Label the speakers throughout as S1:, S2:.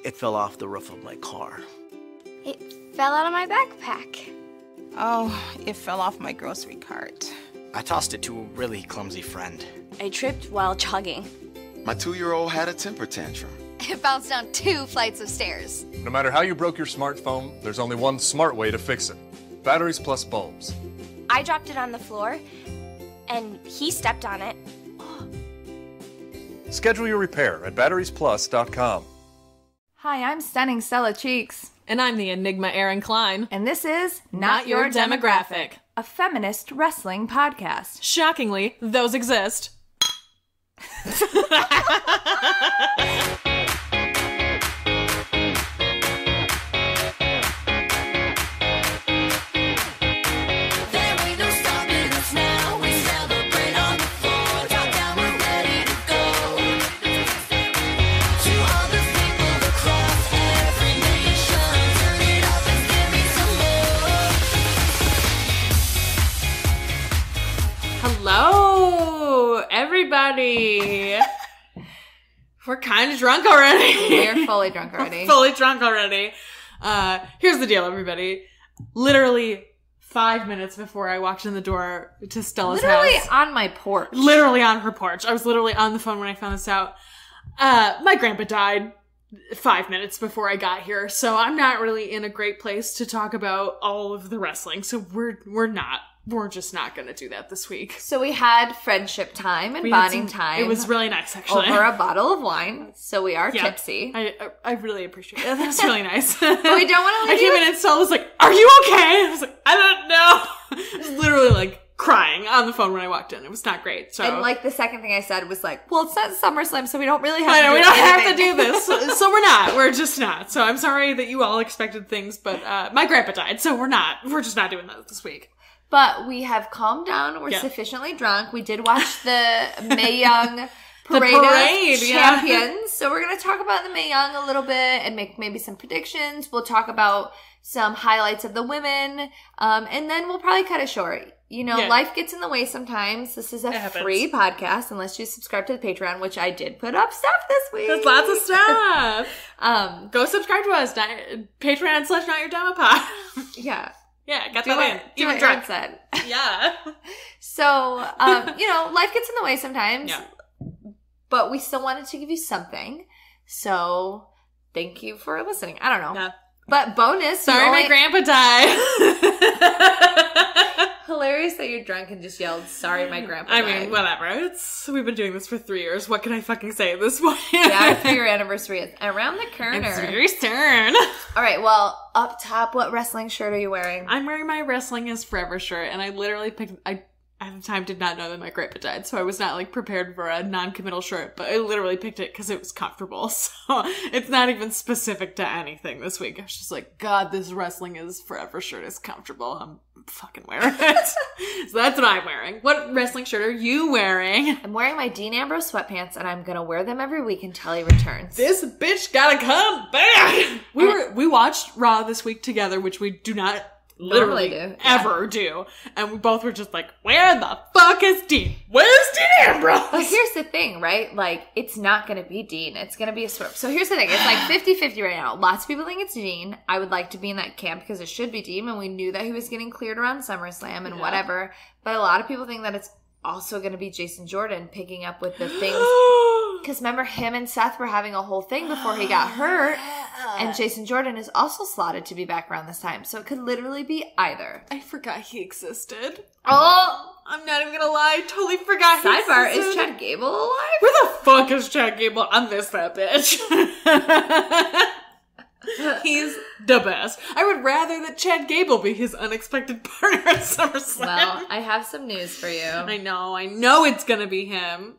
S1: It fell off the roof of my car.
S2: It fell out of my backpack.
S3: Oh, it fell off my grocery cart.
S1: I tossed it to a really clumsy friend.
S2: I tripped while jogging.
S4: My 2-year-old had a temper tantrum.
S2: It bounced down 2 flights of stairs.
S5: No matter how you broke your smartphone, there's only one smart way to fix it. Batteries plus bulbs.
S2: I dropped it on the floor, and he stepped on it.
S5: Schedule your repair at batteriesplus.com.
S6: Hi, I'm stunning Stella Cheeks.
S7: And I'm the Enigma Erin Klein.
S6: And this is
S7: Not Your Demographic,
S6: a feminist wrestling podcast.
S7: Shockingly, those exist. Hello, everybody. We're kind of drunk already.
S6: We're fully drunk already.
S7: Fully drunk already. Here's the deal, everybody. Literally 5 minutes before I walked in the door to Stella's
S6: Literally
S7: house.
S6: on my porch.
S7: Literally on her porch. I was literally on the phone when I found this out. My grandpa died 5 minutes before I got here, so I'm not really in a great place to talk about all of the wrestling. So we're just not going to do that this week.
S6: So we had friendship time and bonding time.
S7: It was really nice, actually.
S6: Over a bottle of wine, so we are tipsy.
S7: I really appreciate it. That was really nice.
S6: But we don't want to
S7: I
S6: leave
S7: came
S6: you.
S7: in and Stella was like, "Are you okay?" I was like, "I don't know." I was literally like crying on the phone when I walked in. It was not great. So
S6: And like the second thing I said was like, well, it's not SummerSlam, so we don't really have
S7: I
S6: to
S7: know,
S6: do
S7: we don't have
S6: anything.
S7: to do this. So we're not. We're just not. So I'm sorry that you all expected things, but my grandpa died, so we're not. We're just not doing that this week.
S6: But we have calmed down. We're sufficiently drunk. We did watch the Mae Young Parade of Champions. So we're going to talk about the Mae Young a little bit and make maybe some predictions. We'll talk about some highlights of the women. And then we'll probably cut it short. You know, life gets in the way sometimes. This is a free podcast unless you subscribe to the Patreon, which I did put up stuff this week.
S7: There's lots of stuff. Go subscribe to us. Patreon.com/NotYourDemopod.
S6: Yeah.
S7: Yeah, got
S6: Do
S7: that in.
S6: it.
S7: Even
S6: Erin
S7: drunk.
S6: said.
S7: Yeah.
S6: So, you know, life gets in the way sometimes.
S7: Yeah.
S6: But we still wanted to give you something. So, thank you for listening. I don't know.
S7: Yeah.
S6: But bonus.
S7: Sorry my grandpa died.
S6: Hilarious that you're drunk and just yelled, sorry my grandpa died.
S7: I mean, whatever. We've been doing this for 3 years. What can I fucking say at this point?
S6: Yeah, our 3-year anniversary is around the corner.
S7: It's very soon.
S6: All right, well, up top, what wrestling shirt are you wearing?
S7: I'm wearing my Wrestling is Forever shirt, and I literally picked... I at the time did not know that my grandpa died, so I was not like prepared for a non-committal shirt, but I literally picked it because it was comfortable, so it's not even specific to anything this week. I was just like, God, this Wrestling is Forever shirt is comfortable. I'm fucking wearing it. So that's what I'm wearing. What wrestling shirt are you wearing?
S6: I'm wearing my Dean Ambrose sweatpants, and I'm gonna wear them every week until he returns.
S7: This bitch gotta come back! We watched Raw this week together, which we do not literally ever do. And we both were just like, where the fuck is Dean? Where's Dean Ambrose?
S6: But here's the thing, right? Like, it's not going to be Dean. It's going to be a Swerve. So here's the thing. It's like 50-50 right now. Lots of people think it's Dean. I would like to be in that camp because it should be Dean. And we knew that he was getting cleared around SummerSlam and whatever. But a lot of people think that it's also going to be Jason Jordan picking up with the things. Because remember, him and Seth were having a whole thing before he got hurt. And Jason Jordan is also slotted to be back around this time. So it could literally be either.
S7: I forgot he existed.
S6: Oh!
S7: I'm not even gonna lie. I totally forgot he
S6: Sidebar,
S7: existed.
S6: is Chad Gable alive?
S7: Where the fuck is Chad Gable? I miss that bitch. He's the best. I would rather that Chad Gable be his unexpected partner at SummerSlam.
S6: Well, I have some news for you.
S7: I know it's gonna be him.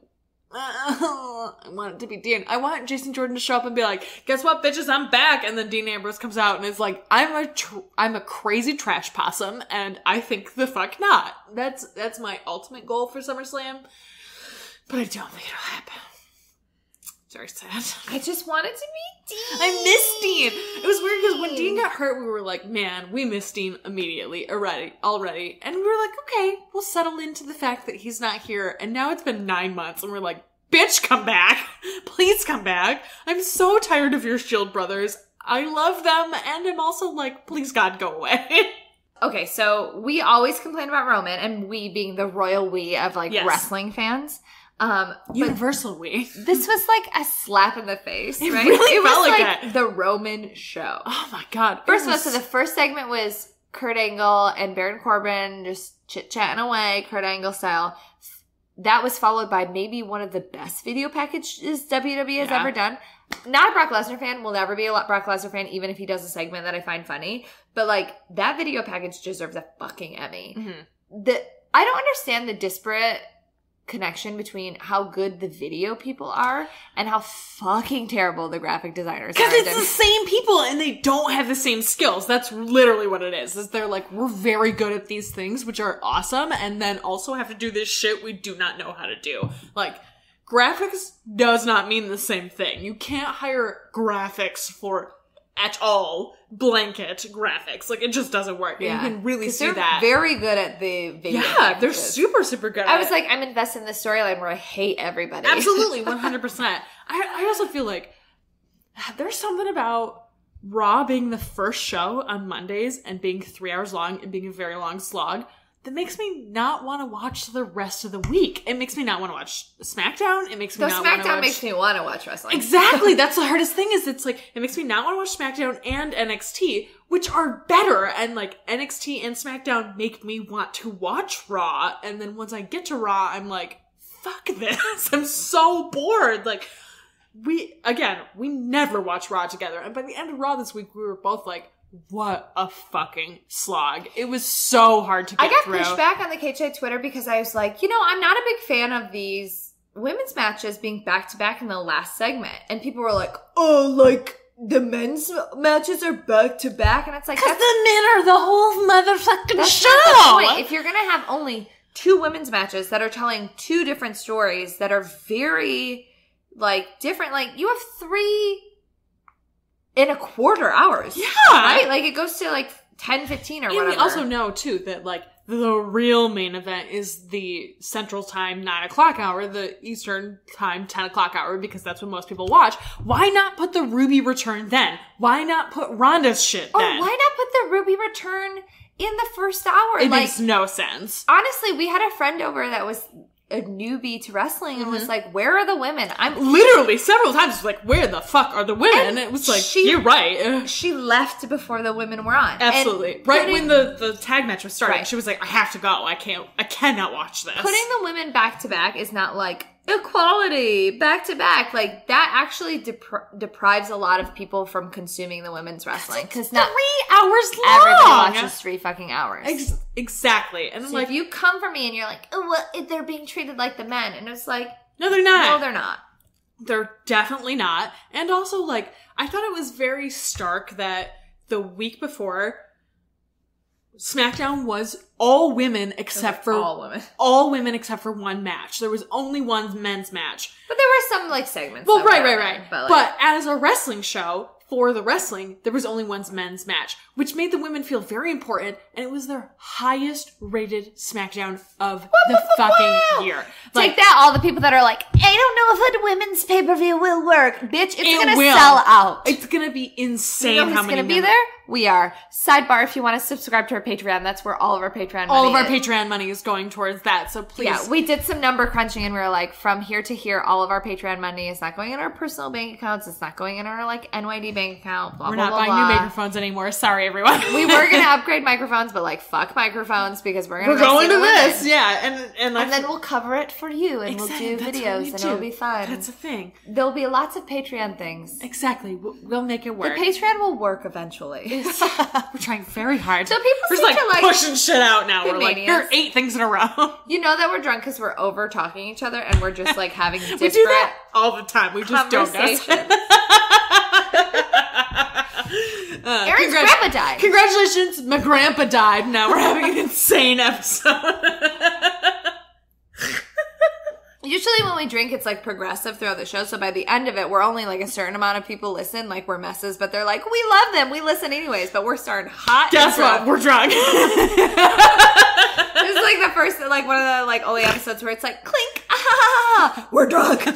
S7: I want it to be Dean. I want Jason Jordan to show up and be like, guess what, bitches, I'm back. And then Dean Ambrose comes out and is like, I'm a crazy trash possum, and I think the fuck not. That's my ultimate goal for SummerSlam, but I don't think it'll happen. It's very sad.
S6: I just wanted to be Dean.
S7: I miss Dean. It was weird because when Dean got hurt, we were like, man, we miss Dean immediately, already. And we were like, okay, we'll settle into the fact that he's not here. And now it's been 9 months and we're like, bitch, come back. Please come back. I'm so tired of your Shield brothers. I love them, and I'm also like, please God, go away.
S6: Okay, so we always complain about Roman, and we being the royal we of like
S7: Yes.
S6: wrestling fans.
S7: Universal we.
S6: This was like a slap in the face,
S7: It
S6: right?
S7: really
S6: it was
S7: felt like
S6: like
S7: that.
S6: the Roman show.
S7: Oh my God.
S6: First of all, so the first segment was Kurt Angle and Baron Corbin just chit-chatting away, Kurt Angle style. That was followed by maybe one of the best video packages WWE has ever done. Not a Brock Lesnar fan. Will never be a Brock Lesnar fan, even if he does a segment that I find funny. But like, that video package deserves a fucking Emmy.
S7: Mm-hmm.
S6: I don't understand the disparate connection between how good the video people are and how fucking terrible the graphic designers are.
S7: Because it's the same people and they don't have the same skills. That's literally what it is they're like, we're very good at these things, which are awesome, and then also have to do this shit we do not know how to do. Like, graphics does not mean the same thing. You can't hire graphics for at all blanket graphics. Like, it just doesn't work. And you can really see
S6: they're
S7: that.
S6: very good at the video
S7: they're
S6: packages.
S7: super, super good at
S6: I was
S7: it.
S6: like, I'm invested in the storyline where I hate everybody.
S7: Absolutely, 100%. I also feel like there's something about Raw being the first show on Mondays and being 3 hours long and being a very long slog that makes me not want to watch the rest of the week. It makes me not want to watch SmackDown. It makes me
S6: So
S7: not want to
S6: SmackDown
S7: watch...
S6: makes me want to watch wrestling.
S7: Exactly. That's the hardest thing is it's like, it makes me not want to watch SmackDown and NXT, which are better. And like NXT and SmackDown make me want to watch Raw. And then once I get to Raw, I'm like, fuck this. I'm so bored. Like, we never watch Raw together. And by the end of Raw this week, we were both like, what a fucking slog. It was so hard to get through.
S6: I got pushed back on the KJ Twitter because I was like, I'm not a big fan of these women's matches being back-to-back in the last segment. And people were like, oh, like, the men's matches are back-to-back? And it's like,
S7: Because the men are the whole motherfucking
S6: that's
S7: show.
S6: not the point. If you're going to have only 2 women's matches that are telling 2 different stories that are very, like, different, like, you have 3 in a quarter hours.
S7: Yeah.
S6: Right? Like, it goes to, like, 10, 15 or whatever.
S7: And we also know, too, that, like, the real main event is the Central Time 9 o'clock hour, the Eastern Time 10 o'clock hour, because that's what most people watch. Why not put the Ruby return then? Why not put Ronda's shit
S6: Or
S7: then?
S6: why not put the Ruby return in the first hour?
S7: It
S6: like,
S7: makes no sense.
S6: honestly, we had a friend over that was a newbie to wrestling and was like, where are the women?
S7: Literally, several times, it's like, where the fuck are the women? And it was like, you're right.
S6: She left before the women were on.
S7: Absolutely.
S6: And
S7: Right when the tag match was starting,
S6: Right.
S7: she was like, I have to go. I cannot watch this.
S6: putting the women back to back is not like equality back to back. Like, that actually deprives a lot of people from consuming the women's wrestling. Because not
S7: 3 hours long.
S6: everybody watches 3 fucking hours.
S7: Exactly. And I'm
S6: So
S7: like,
S6: if you come for me and you're like, oh, well, they're being treated like the men. And it's like,
S7: no, they're not.
S6: no, they're not.
S7: They're definitely not. And also, like, I thought it was very stark that the week before, SmackDown was all women except for all women except for one match. There was only one men's match.
S6: But there were some, like, segments.
S7: Well,
S6: that were
S7: right.
S6: on, But, like,
S7: But as a wrestling show, for the wrestling, there was only one men's match, which made the women feel very important, and it was their highest rated SmackDown of the fucking year. Like,
S6: take that, all the people that are like, I don't know if a women's pay-per-view will work. Bitch, it's
S7: It
S6: gonna
S7: will.
S6: sell out.
S7: it's gonna be insane
S6: You know
S7: how
S6: who's
S7: many
S6: gonna be
S7: men-
S6: there? We are. Sidebar, if you want to subscribe to our Patreon, that's where all of our Patreon
S7: All of
S6: money
S7: our
S6: is.
S7: Patreon money is going towards that, so please.
S6: Yeah, we did some number crunching and we were like, from here to here, all of our Patreon money is not going in our personal bank accounts. It's not going in our, like, NYD bank account, blah,
S7: We're
S6: blah,
S7: not
S6: blah,
S7: buying
S6: blah.
S7: new microphones anymore. Sorry, everyone.
S6: We were going to upgrade microphones, but, like, fuck microphones because we're going
S7: We're going
S6: see
S7: to
S6: the
S7: this,
S6: women.
S7: yeah, and
S6: And then we'll cover it for you and
S7: Exactly,
S6: we'll do
S7: that's what
S6: videos
S7: we
S6: and
S7: do.
S6: it'll be fun.
S7: That's a thing.
S6: There'll be lots of Patreon things.
S7: Exactly. We'll make it
S6: The
S7: work.
S6: Patreon will work eventually.
S7: We're trying very hard.
S6: So people
S7: We're
S6: seem
S7: just,
S6: to, like,
S7: pushing shit out now.
S6: be
S7: We're like,
S6: maniacs.
S7: here are 8 things in a row.
S6: You know that we're drunk because we're over talking each other and we're just like having disparate
S7: We do that all the time. We just don't know.
S6: conversations. Erin's grandpa died.
S7: Congratulations, my grandpa died. Now we're having an insane episode.
S6: Usually when we drink, it's like progressive throughout the show. So by the end of it, we're only like a certain amount of people listen. Like we're messes, but they're like, we love them. We listen anyways. But we're starting hot.
S7: Guess what? We're drunk.
S6: This is like the first, like one of the like only episodes where it's like clink. Ah, We're drunk.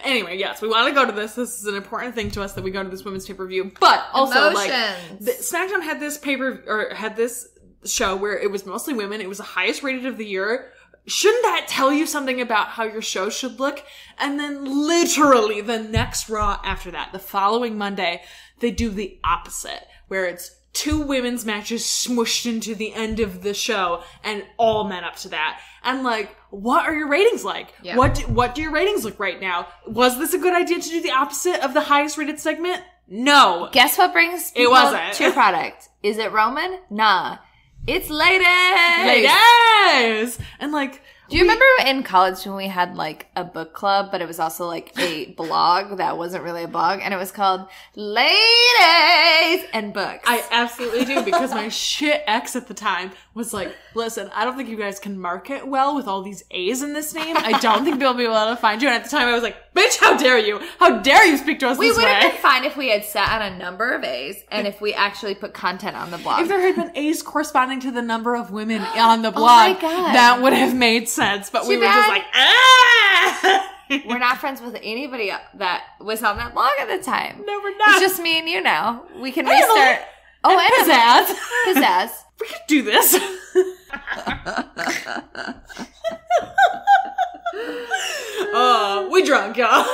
S7: Anyway, yes, we want to go to this. This is an important thing to us that we go to this women's pay-per-view. But also, SmackDown had this show where it was mostly women. It was the highest rated of the year. Shouldn't that tell you something about how your show should look? And then literally the next Raw after that, the following Monday, they do the opposite, where it's 2 women's matches smushed into the end of the show and all men up to that. And like, what are your ratings like? Yeah. What do your ratings look right now? Was this a good idea to do the opposite of the highest rated segment? No.
S6: Guess what brings people to your product? Is it Roman? Nah. It's ladies!
S7: Ladies! And like,
S6: do you remember in college when we had like a book club, but it was also like a blog that wasn't really a blog, and it was called Ladies and Books?
S7: I absolutely do, because my shit ex at the time was like, listen, I don't think you guys can market well with all these A's in this name. I don't think they'll be able to find you. And at the time I was like, bitch, how dare you? How dare you speak to us this way?
S6: We would have been fine if we had sat on a number of A's and if we actually put content on the blog.
S7: If there had been A's corresponding to the number of women on the blog, that would have made sense. But we were just like, ah!
S6: We're not friends with anybody that was on that blog at the time.
S7: No, we're not.
S6: It's just me and you now. We can restart.
S7: Oh, and Pizzazz.
S6: Pizzazz.
S7: We could do this. Oh, we drunk, y'all.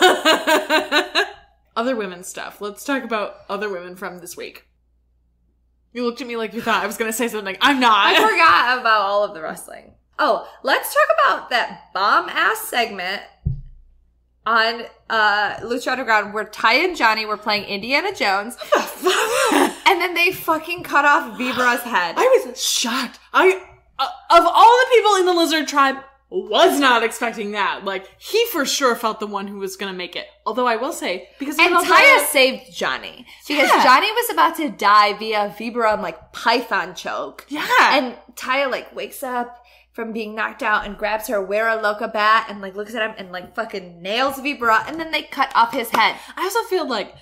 S7: Other women stuff. Let's talk about other women from this week. You looked at me like you thought I was going to say something. I'm not.
S6: I forgot about all of the wrestling. Oh, let's talk about that bomb-ass segment on Lucha Underground where Ty and Johnny were playing Indiana Jones. And then they fucking cut off Vibra's head.
S7: I was shocked. Of all the people in the Lizard Tribe, was not expecting that. Like, he for sure felt the one who was going to make it. Although I will say, because...
S6: And Taya saved Johnny. Because Johnny was about to die via Vibra and, like, python choke.
S7: Yeah.
S6: And Taya, like, wakes up from being knocked out and grabs her Wera Loca bat and, like, looks at him and, like, fucking nails Vibra. And then they cut off his head.
S7: I also feel like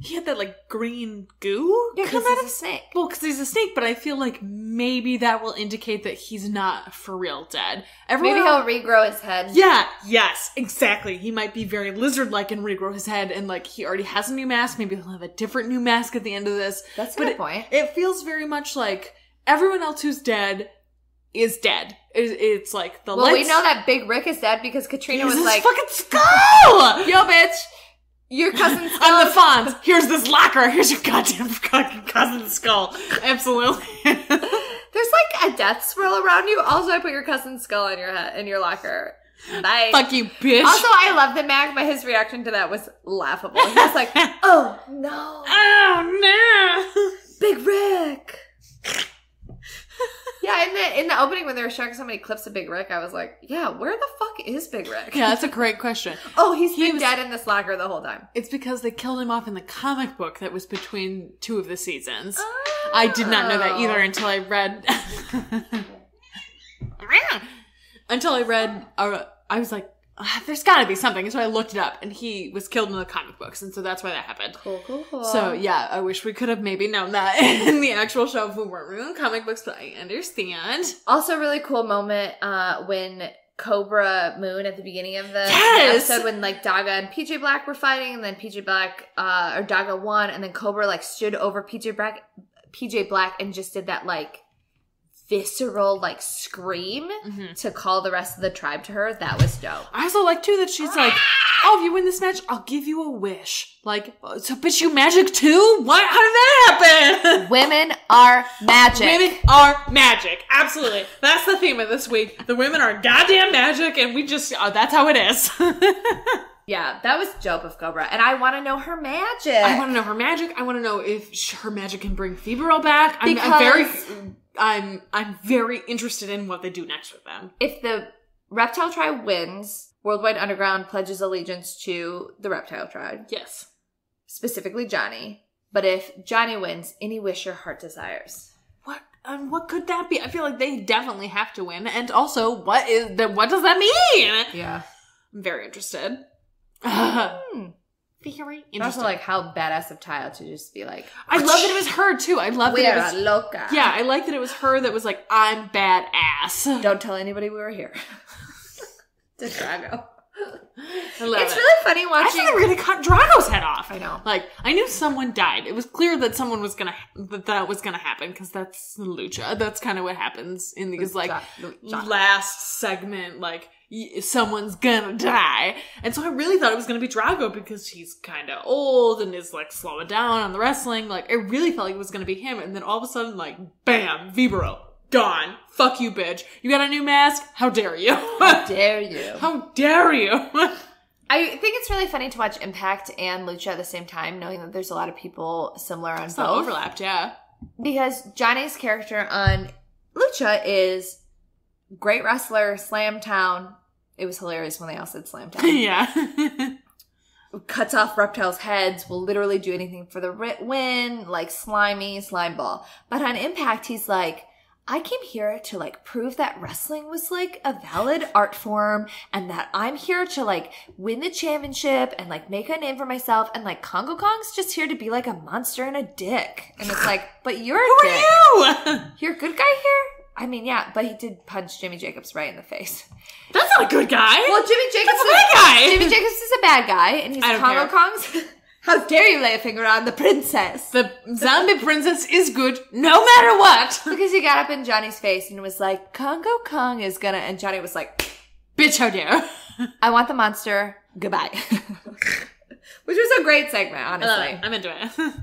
S7: he had that, like, green goo.
S6: Yeah, because he's a snake.
S7: Well, because he's a snake, but I feel like maybe that will indicate that he's not for real dead.
S6: Maybe he'll regrow his head.
S7: Yeah, yes, exactly. He might be very lizard-like and regrow his head, and, like, he already has a new mask. Maybe he'll have a different new mask at the end of this.
S6: That's a good point.
S7: It feels very much like everyone else who's dead is dead. It's like the lights...
S6: Well, we know that Big Rick is dead because Katrina was like...
S7: fucking skull!
S6: Yo, bitch! Your cousin's skull.
S7: I'm the Fonz. Here's this locker. Here's your goddamn fucking cousin's skull. Absolutely.
S6: There's like a death swirl around you. Also, I put your cousin's skull in your head, in your locker. Bye.
S7: Fuck you, bitch.
S6: Also, I love the Mag, but his reaction to that was laughable. He was like, oh, no.
S7: Oh, no.
S6: Big Rick. Yeah, in the opening when they were showing so many clips of Big Rick, I was like, yeah, where the fuck is Big Rick?
S7: Yeah, that's a great question.
S6: Oh, he's been dead in this locker the whole time.
S7: It's because they killed him off in the comic book that was between 2 of the seasons. Oh. I did not know that either until I read... I was like, there's gotta be something. So I looked it up, and he was killed in the comic books, and so that's why that happened.
S6: Cool.
S7: So yeah, I wish we could have maybe known that in the actual show if we weren't reading comic books, but I understand.
S6: Also, really cool moment when Cobra Moon at the beginning of the episode when like Daga and PJ Black were fighting, and then PJ Black or Daga won, and then Cobra like stood over PJ Black and just did that like visceral like scream to call the rest of the tribe to her. That was dope.
S7: I also like too that she's like, oh, if you win this match, I'll give you a wish. Like, so bitch, you magic too? What? How did that happen?
S6: Women are magic.
S7: Women are magic. Absolutely. That's the theme of this week. The women are goddamn magic, and we just, that's how it is.
S6: Yeah, that was dope of Cobra, and I want to know her magic.
S7: I want to know her magic. I want to know if her magic can bring Febrile back. I'm very interested in what they do next with them.
S6: If the Reptile Tribe wins, Worldwide Underground pledges allegiance to the Reptile Tribe.
S7: Yes.
S6: Specifically Johnny. But if Johnny wins, any wish your heart desires.
S7: What could that be? I feel like they definitely have to win. And also, what does that mean?
S6: Yeah.
S7: I'm very interested. Very
S6: And
S7: interesting.
S6: also, like, how badass of Taya to just be like,
S7: I love that it was her, too. I love that it was...
S6: loca.
S7: Yeah, I like that it was her that was like, I'm badass.
S6: Don't tell anybody we were here. To Drago.
S7: I love
S6: It's
S7: it.
S6: really funny
S7: I
S6: watching.
S7: thought they were going to cut Drago's head off.
S6: I know.
S7: Like, I knew someone died. It was clear that someone was going to... that was going to happen, because that's Lucha. That's kind of what happens in these, like,
S6: Lucha.
S7: last segment, like... someone's gonna die. And so I really thought it was gonna be Drago because he's kind of old and is like slowing down on the wrestling. Like, I really felt like it was gonna be him. And then all of a sudden, like, bam, Vibro, gone. Fuck you, bitch. You got a new mask? How dare you?
S6: How dare you?
S7: How dare you?
S6: I think it's really funny to watch Impact and Lucha at the same time, knowing that there's a lot of people similar on
S7: It's
S6: both.
S7: not overlapped, yeah.
S6: Because Johnny's character on Lucha is great wrestler, Slam Town. It was hilarious when they all said Slam Town.
S7: Yeah.
S6: Cuts off reptiles' heads, will literally do anything for the win, like slimy, slime ball. But on Impact, he's like, I came here to like prove that wrestling was like a valid art form and that I'm here to like win the championship and like make a name for myself. And like Congo Kong's just here to be like a monster and a dick. And it's like, but you're a
S7: Who
S6: dick.
S7: are you?
S6: You're a good guy here? I mean, yeah, but he did punch Jimmy Jacobs right in the face.
S7: That's not a good guy.
S6: Well, Jimmy Jacobs
S7: That's a bad guy.
S6: Jimmy Jacobs is a bad guy, and he's
S7: I don't
S6: Congo
S7: care.
S6: Kong's. How dare you lay a finger on the princess?
S7: The zombie princess is good no matter what.
S6: Because he got up in Johnny's face and was like, Congo Kong is gonna, and Johnny was like,
S7: Bitch, how dare.
S6: I want the monster. Goodbye. Which was a great segment, honestly.
S7: I'm into it.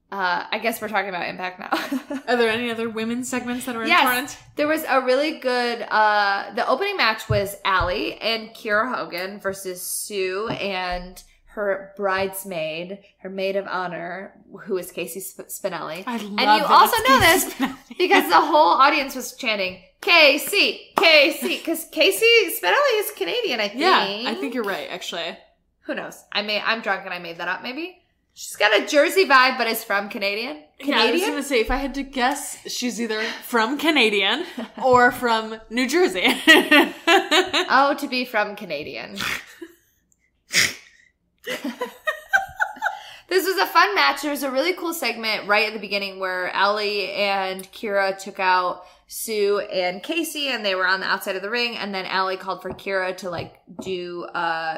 S6: I guess we're talking about Impact now.
S7: Are there any other women's segments that are
S6: Yes,
S7: important?
S6: there was a really good, the opening match was Allie and Kiera Hogan versus Sue and her bridesmaid, her maid of honor, who is Casey Spinelli.
S7: I love
S6: and you
S7: that
S6: also
S7: it's
S6: know
S7: Casey
S6: this
S7: Spinelli.
S6: because the whole audience was chanting, Casey, Casey, because Casey Spinelli is Canadian, I think.
S7: Yeah, I think you're right, actually.
S6: Who knows? I'm drunk and I made that up, maybe? She's got a Jersey vibe, but is from Canadian.
S7: Yeah, I was going to say, if I had to guess, she's either from Canadian or from New Jersey.
S6: Oh, to be from Canadian. This was a fun match. There was a really cool segment right at the beginning where Allie and Kira took out Sue and Casey, and they were on the outside of the ring, and then Allie called for Kira to like do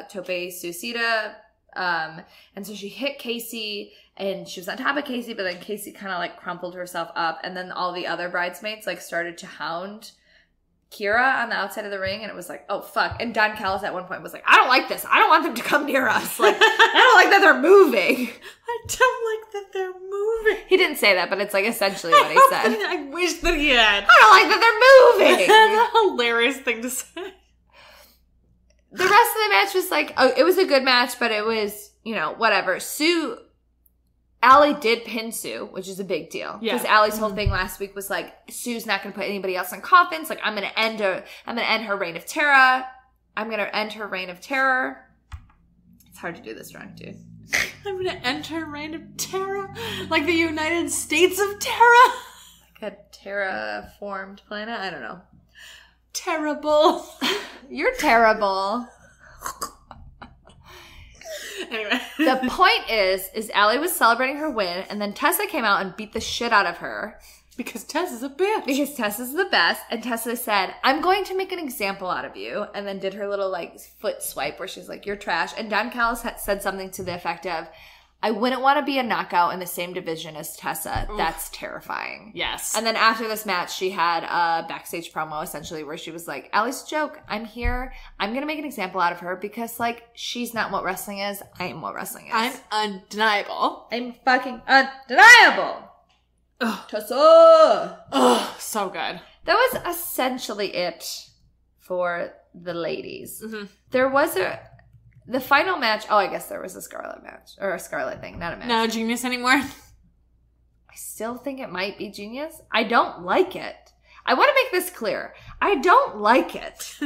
S6: tope suicida. And so she hit Casey and she was on top of Casey, but then Casey kind of like crumpled herself up, and then all the other bridesmaids like started to hound Kira on the outside of the ring, and it was like, oh fuck. And Don Callis at one point was like, I don't like this. I don't want them to come near us. Like, I don't like that they're moving.
S7: I don't like that they're moving.
S6: He didn't say that, but it's like essentially what he said.
S7: I wish that he had.
S6: I don't like that they're moving.
S7: That's a hilarious thing to say.
S6: The rest of the match was like, oh, it was a good match, but it was, you know, whatever. Allie did pin Sue, which is a big deal.
S7: Yeah.
S6: Because Allie's whole thing last week was like, Sue's not going to put anybody else in coffins. Like, I'm going to end her reign of terror. I'm going to end her reign of terror. It's hard to do this drunk, dude.
S7: I'm going to enter reign of terror? Like the United States of Terror?
S6: Like a terraformed planet? I don't know.
S7: Terrible.
S6: You're terrible.
S7: Anyway.
S6: The point is Allie was celebrating her win, and then Tessa came out and beat the shit out of her.
S7: Because Tess is a bitch.
S6: Because Tessa's the best, and Tessa said, I'm going to make an example out of you, and then did her little, like, foot swipe where she's like, you're trash. And Don Callis said something to the effect of, I wouldn't want to be a knockout in the same division as Tessa. Oof. That's terrifying.
S7: Yes.
S6: And then after this match, she had a backstage promo, essentially, where she was like, Allie's a joke. I'm here. I'm going to make an example out of her because, like, she's not what wrestling is. I am what wrestling is.
S7: I'm undeniable.
S6: I'm fucking undeniable.
S7: Ugh.
S6: Tessa!
S7: Oh, so good.
S6: That was essentially it for the ladies.
S7: Mm-hmm.
S6: There was the final match. Oh, I guess there was a Scarlet match. Or a Scarlet thing, not a match.
S7: No Genius anymore?
S6: I still think it might be Genius. I don't like it. I want to make this clear. I don't like it.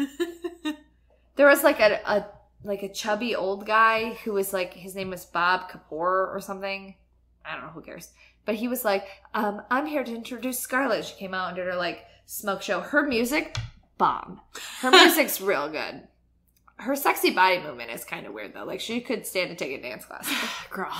S6: There was like a chubby old guy who was like, his name was Bob Kapoor or something. I don't know, who cares? But he was like, I'm here to introduce Scarlet. She came out and did her like smoke show. Her music, bomb. Her music's real good. Her sexy body movement is kind of weird, though. Like, she could stand to take a dance class.
S7: Girl.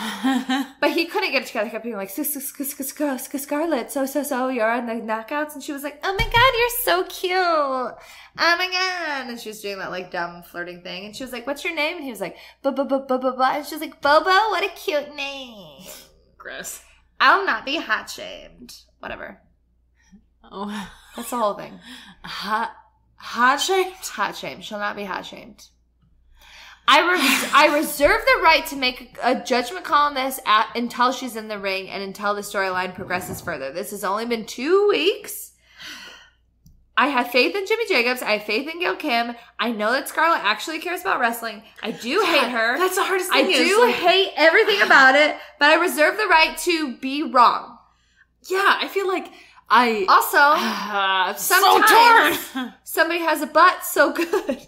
S6: But he couldn't get it together. He kept being like, Scarlett, so, you're on the knockouts? And she was like, oh my God, you're so cute. Oh my God. And she was doing that, like, dumb flirting thing. And she was like, what's your name? And he was like, Bobo. And she was like, Bobo, what a cute name.
S7: Gross.
S6: I'll not be hot shamed. Whatever.
S7: Oh.
S6: That's the whole thing.
S7: Hot shamed?
S6: Hot shamed. She'll not be hot shamed. I reserve the right to make a judgment call on this until she's in the ring and until the storyline progresses further. This has only been 2 weeks. I have faith in Jimmy Jacobs. I have faith in Gail Kim. I know that Scarlett actually cares about wrestling. I do hate her.
S7: That's the hardest thing.
S6: I do hate everything about it, but I reserve the right to be wrong.
S7: Yeah, I feel like I...
S6: Also,
S7: sometimes
S6: so torn. Somebody has a butt so good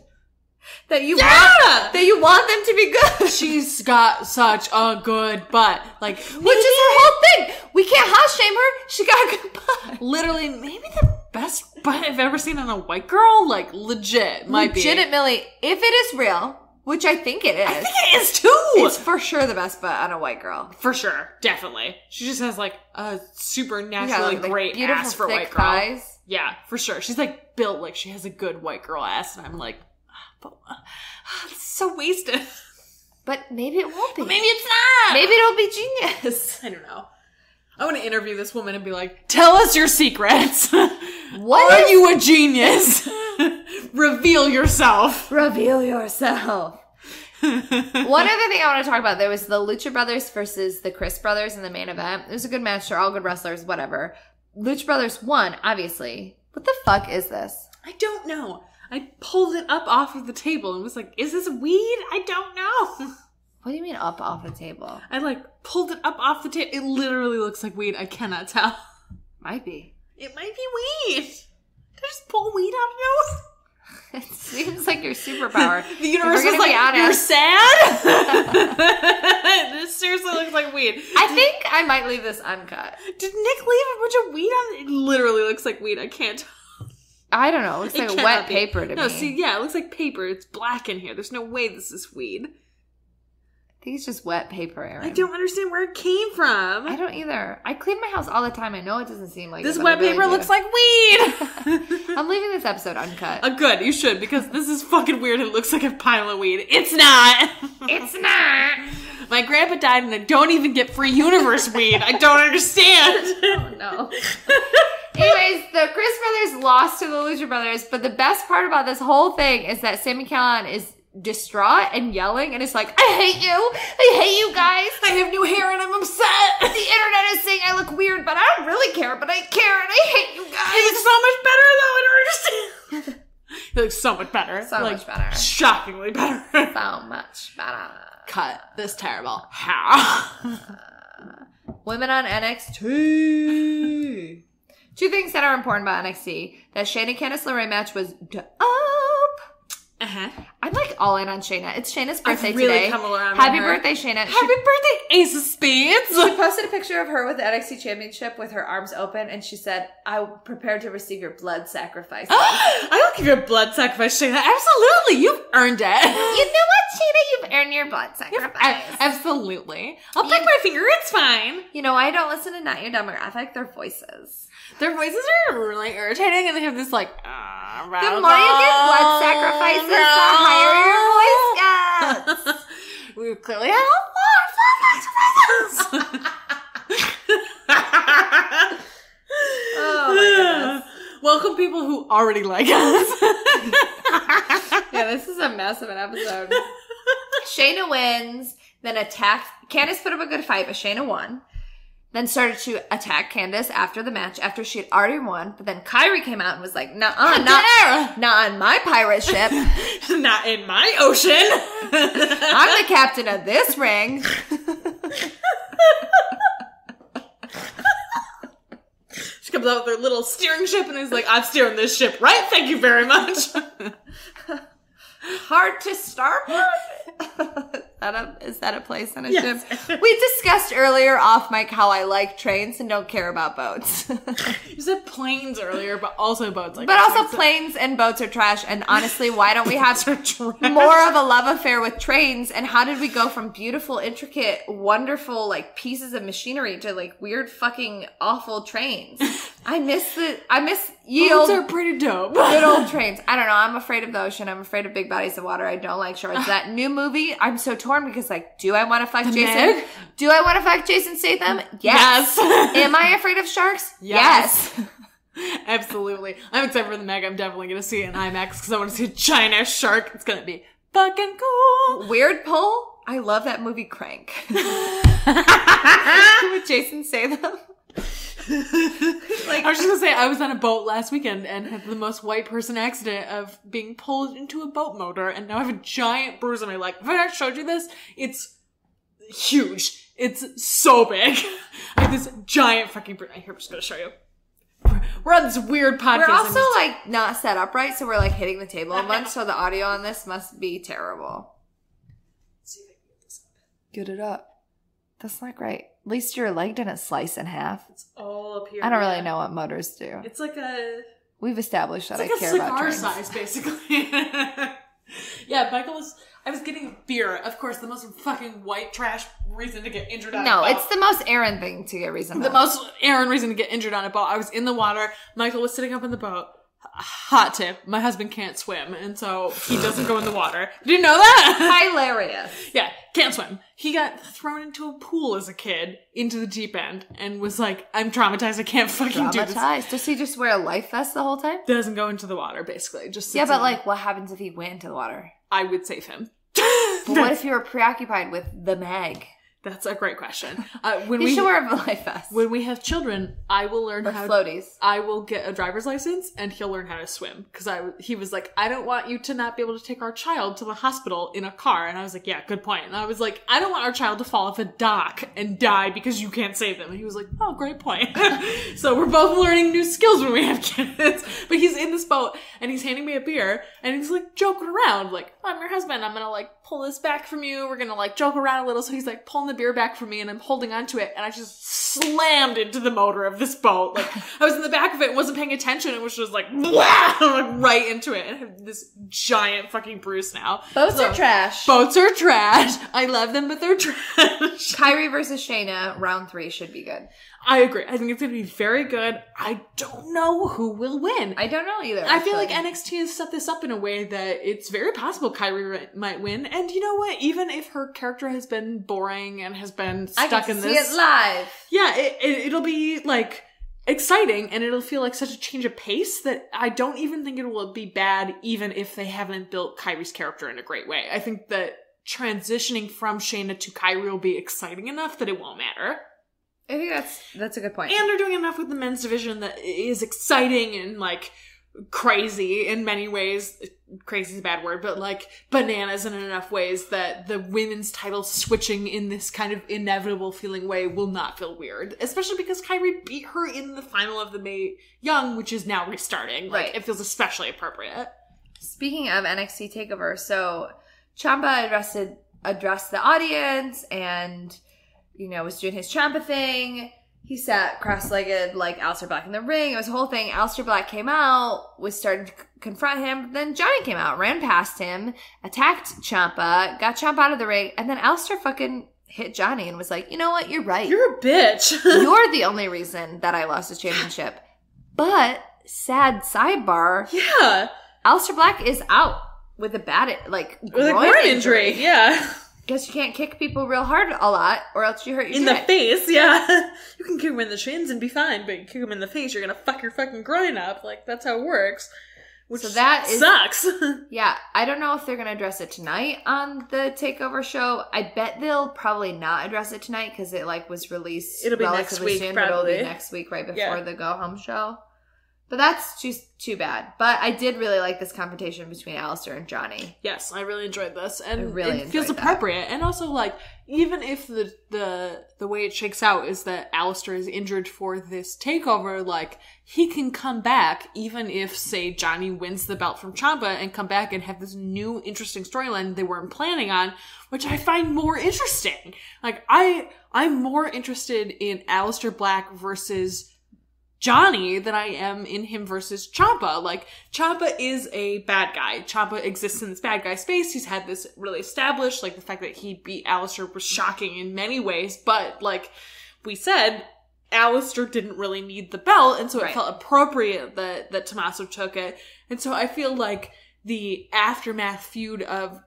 S6: that you want them to be good.
S7: She's got such a good butt. Like,
S6: which is her whole thing. We can't hot shame her. She got a good butt.
S7: Literally, maybe the best butt I've ever seen on a white girl. Like,
S6: Legitimately, if it is real, which I think it is.
S7: I think it is too.
S6: It's for sure the best butt on a white girl.
S7: For sure. Definitely. She just has like a supernaturally great
S6: beautiful,
S7: ass for a white girl.
S6: Thighs.
S7: Yeah, for sure. She's like built like she has a good white girl ass, and I'm like, it's so wasted.
S6: But maybe it won't be.
S7: But maybe it's not.
S6: Maybe it'll be genius.
S7: I don't know. I want to interview this woman and be like, tell us your secrets.
S6: Are
S7: you a genius? Reveal yourself.
S6: Reveal yourself. One other thing I want to talk about, there was the Lucha Brothers versus the Chris Brothers in the main event. It was a good match. They're all good wrestlers, whatever. Lucha Brothers won, obviously. What the fuck is this?
S7: I don't know. I pulled it up off of the table and was like, is this weed? I don't know.
S6: What do you mean up off the table?
S7: I like pulled it up off the table. It literally looks like weed. I cannot tell.
S6: Might be.
S7: It might be weed. Did I just pull weed out of nowhere?
S6: It seems like your superpower.
S7: The universe is like, you're sad? This seriously looks like weed.
S6: I think I might leave this uncut.
S7: Did Nick leave a bunch of weed on? It literally looks like weed. I can't tell.
S6: I don't know. It looks like wet paper to me.
S7: No, see, yeah, it looks like paper. It's black in here. There's no way this is weed.
S6: I think it's just wet paper, Erin.
S7: I don't understand where it came from.
S6: I don't either. I clean my house all the time. I know it doesn't seem like
S7: this wet paper looks like weed.
S6: I'm leaving this episode uncut.
S7: Good, you should, because this is fucking weird. It looks like a pile of weed. It's not.
S6: It's not.
S7: My grandpa died and I don't even get free universe weed. I don't understand.
S6: Oh, no. Anyways, the Chris Brothers lost to the Lucha Brothers, but the best part about this whole thing is that Sami Callihan is distraught and yelling, and it's like, I hate you. I hate you guys.
S7: I have new hair and I'm upset.
S6: The internet is saying I look weird, but I don't really care, but I care and I hate you guys.
S7: He looks so much better, though. I don't understand. He looks so much better.
S6: So much better.
S7: Shockingly better.
S6: So much better.
S7: Cut. This terrible. How?
S6: Women on NXT. Two things that are important about NXT. That Shayna Candice LeRae match was dope.
S7: Uh-huh.
S6: I'm like all in on Shayna. It's Shayna's birthday
S7: I've really
S6: today.
S7: come around
S6: Happy
S7: on her.
S6: birthday, Shayna.
S7: Happy birthday, Ace of Spades.
S6: She posted a picture of her with the NXT Championship with her arms open, and she said, I'm prepared to receive your blood sacrifice.
S7: I will give you a blood sacrifice, Shayna. Absolutely. You've earned it.
S6: You know what, Shayna? You've earned your blood sacrifice.
S7: Absolutely. I'll prick my finger. It's fine.
S6: You know, I don't listen to Not Your Demographic. Their voices.
S7: Their voices are really irritating, and they have this like,
S6: the more you get blood sacrifices, the higher your voice gets.
S7: We clearly have a lot of blood sacrifices.
S6: Oh my goodness.
S7: Welcome people who already like us.
S6: Yeah, this is a mess of an episode. Shayna wins, then attacked. Candice put up a good fight, but Shayna won. Then started to attack Candice after the match, after she had already won. But then Kyrie came out and was like, not on my pirate ship.
S7: Not in my ocean.
S6: I'm the captain of this ring.
S7: She comes out with her little steering ship and is like, I'm steering this ship right, thank you very much.
S6: Hard to starboard. Is that a place on a
S7: Yes.
S6: ship? We discussed earlier off mic how I like trains and don't care about boats.
S7: You said planes earlier, but also boats. Like
S6: But also planes and boats are trash. And honestly, why don't we have more of a love affair with trains? And how did we go from beautiful, intricate, wonderful, like pieces of machinery to like weird fucking awful trains? I miss ye
S7: boats
S6: old
S7: are pretty dope.
S6: good old trains. I don't know. I'm afraid of the ocean. I'm afraid of big bodies of water. I don't like sharks. That new movie, I'm so torn because like, do I want to fuck Jason?
S7: Meg?
S6: Do I want to fuck Jason Statham? Yes. Am I afraid of sharks? Yes.
S7: Absolutely. I'm excited for the Meg. I'm definitely going to see it in IMAX because I want to see a giant ass shark. It's going to be fucking cool.
S6: Weird pull. I love that movie Crank. With Jason Statham.
S7: I was just gonna say, I was on a boat last weekend and had the most white person accident of being pulled into a boat motor, and now I have a giant bruise on my leg. Have I not showed you this? It's huge. It's so big. I have this giant fucking bruise. Here, I'm just gonna show you. We're on this weird podcast.
S6: We're also like not set up right, so we're like hitting the table a bunch, so the audio on this must be terrible.
S7: Let's see if I can get this up.
S6: Get it up. That's not great. At least your leg didn't slice in half.
S7: It's all up here.
S6: I don't really know what motors do.
S7: It's like a...
S6: We've established that
S7: It's
S6: I
S7: like
S6: care
S7: a
S6: about
S7: cigar
S6: trains.
S7: size, basically. Yeah, I was getting beer. Of course, the most fucking white trash reason to get injured on a
S6: No,
S7: boat.
S6: it's the most Erin thing to get reason.
S7: The most Erin reason to get injured on a boat. I was in the water. Michael was sitting up in the boat. Hot tip. My husband can't swim, and so he doesn't go in the water. Did you know that?
S6: hilarious.
S7: Yeah, can't swim. He got thrown into a pool as a kid, into the deep end, and was like, I'm traumatized. I can't fucking do this.
S6: Traumatized. Does he just wear a life vest the whole time?
S7: Doesn't go into the water, basically. Just sits
S6: Yeah, but
S7: in-
S6: like, what happens if he went into the water?
S7: I would save him.
S6: But what if you were preoccupied with the Meg?
S7: That's a great question.
S6: You should wear a life vest.
S7: When we have children, I will learn
S6: Or
S7: how
S6: floaties.
S7: I will get a driver's license and he'll learn how to swim. Because he was like, I don't want you to not be able to take our child to the hospital in a car. And I was like, yeah, good point. And I was like, I don't want our child to fall off a dock and die because you can't save them. And he was like, oh, great point. So we're both learning new skills when we have kids. But he's in this boat and he's handing me a beer and he's like joking around. Like, I'm your husband. I'm going to like pull this back from you. We're going to like joke around a little. So he's like pulling the beer back from me and I'm holding onto it. And I just slammed into the motor of this boat. Like I was in the back of it and wasn't paying attention. It was just like, blah, like right into it. And I have this giant fucking bruise now.
S6: Boats are trash.
S7: Boats are trash. I love them, but they're trash.
S6: Kyrie versus Shayna, round 3 should be good.
S7: I agree. I think it's going to be very good. I don't know who will win.
S6: I don't know either.
S7: I feel like
S6: actually.
S7: NXT has set this up in a way that it's very possible Kyrie might win. And you know what? Even if her character has been boring and has been
S6: I
S7: stuck
S6: can
S7: in
S6: see
S7: this,
S6: it live.
S7: yeah, it'll be like exciting and it'll feel like such a change of pace that I don't even think it will be bad, even if they haven't built Kyrie's character in a great way. I think that transitioning from Shayna to Kyrie will be exciting enough that it won't matter.
S6: I think that's a good point.
S7: And they're doing enough with the men's division that is exciting and like crazy in many ways. Crazy is a bad word, but like bananas in enough ways that the women's title switching in this kind of inevitable feeling way will not feel weird. Especially because Kyrie beat her in the final of the Mae Young, which is now restarting. Like,
S6: Right.
S7: It feels especially appropriate.
S6: Speaking of NXT TakeOver, so Ciampa addressed the audience and, you know, was doing his Ciampa thing. He sat cross-legged like Aleister Black in the ring. It was a whole thing. Aleister Black came out, was starting to confront him. Then Johnny came out, ran past him, attacked Ciampa, got Ciampa out of the ring, and then Aleister fucking hit Johnny and was like, you know what? You're right.
S7: You're a bitch.
S6: You're the only reason that I lost the championship. But, sad sidebar,
S7: Yeah.
S6: Aleister Black is out with a bad, like,
S7: With a groin injury. Yeah.
S6: Because you can't kick people real hard a lot, or else you hurt your
S7: In the
S6: dick.
S7: face, yeah. You can kick him in the shins and be fine, but you kick him in the face, you're gonna fuck your fucking groin up. Like, that's how it works. Which
S6: So that is-
S7: sucks.
S6: Yeah, I don't know if they're going to address it tonight on the TakeOver show. I bet they'll probably not address it tonight because it, like, was released
S7: It'll be next
S6: relatively
S7: week,
S6: soon, but it'll
S7: probably.
S6: be next week right before
S7: Yeah.
S6: the go-home show. But that's just too bad. But I did really like this confrontation between Alistair and Johnny.
S7: Yes, I really enjoyed this. And
S6: really
S7: it feels appropriate. And also, like, even if the way it shakes out is that Alistair is injured for this takeover, like, he can come back even if, say, Johnny wins the belt from Ciampa and come back and have this new interesting storyline they weren't planning on, which I find more interesting. Like, I'm more interested in Alistair Black versus Johnny than I am in him versus Ciampa. Like, Ciampa is a bad guy. Ciampa exists in this bad guy space. He's had this really established. Like, the fact that he beat Alistair was shocking in many ways. But, like we said, Alistair didn't really need the belt. And so it felt appropriate that Tommaso took it. And so I feel like the aftermath feud of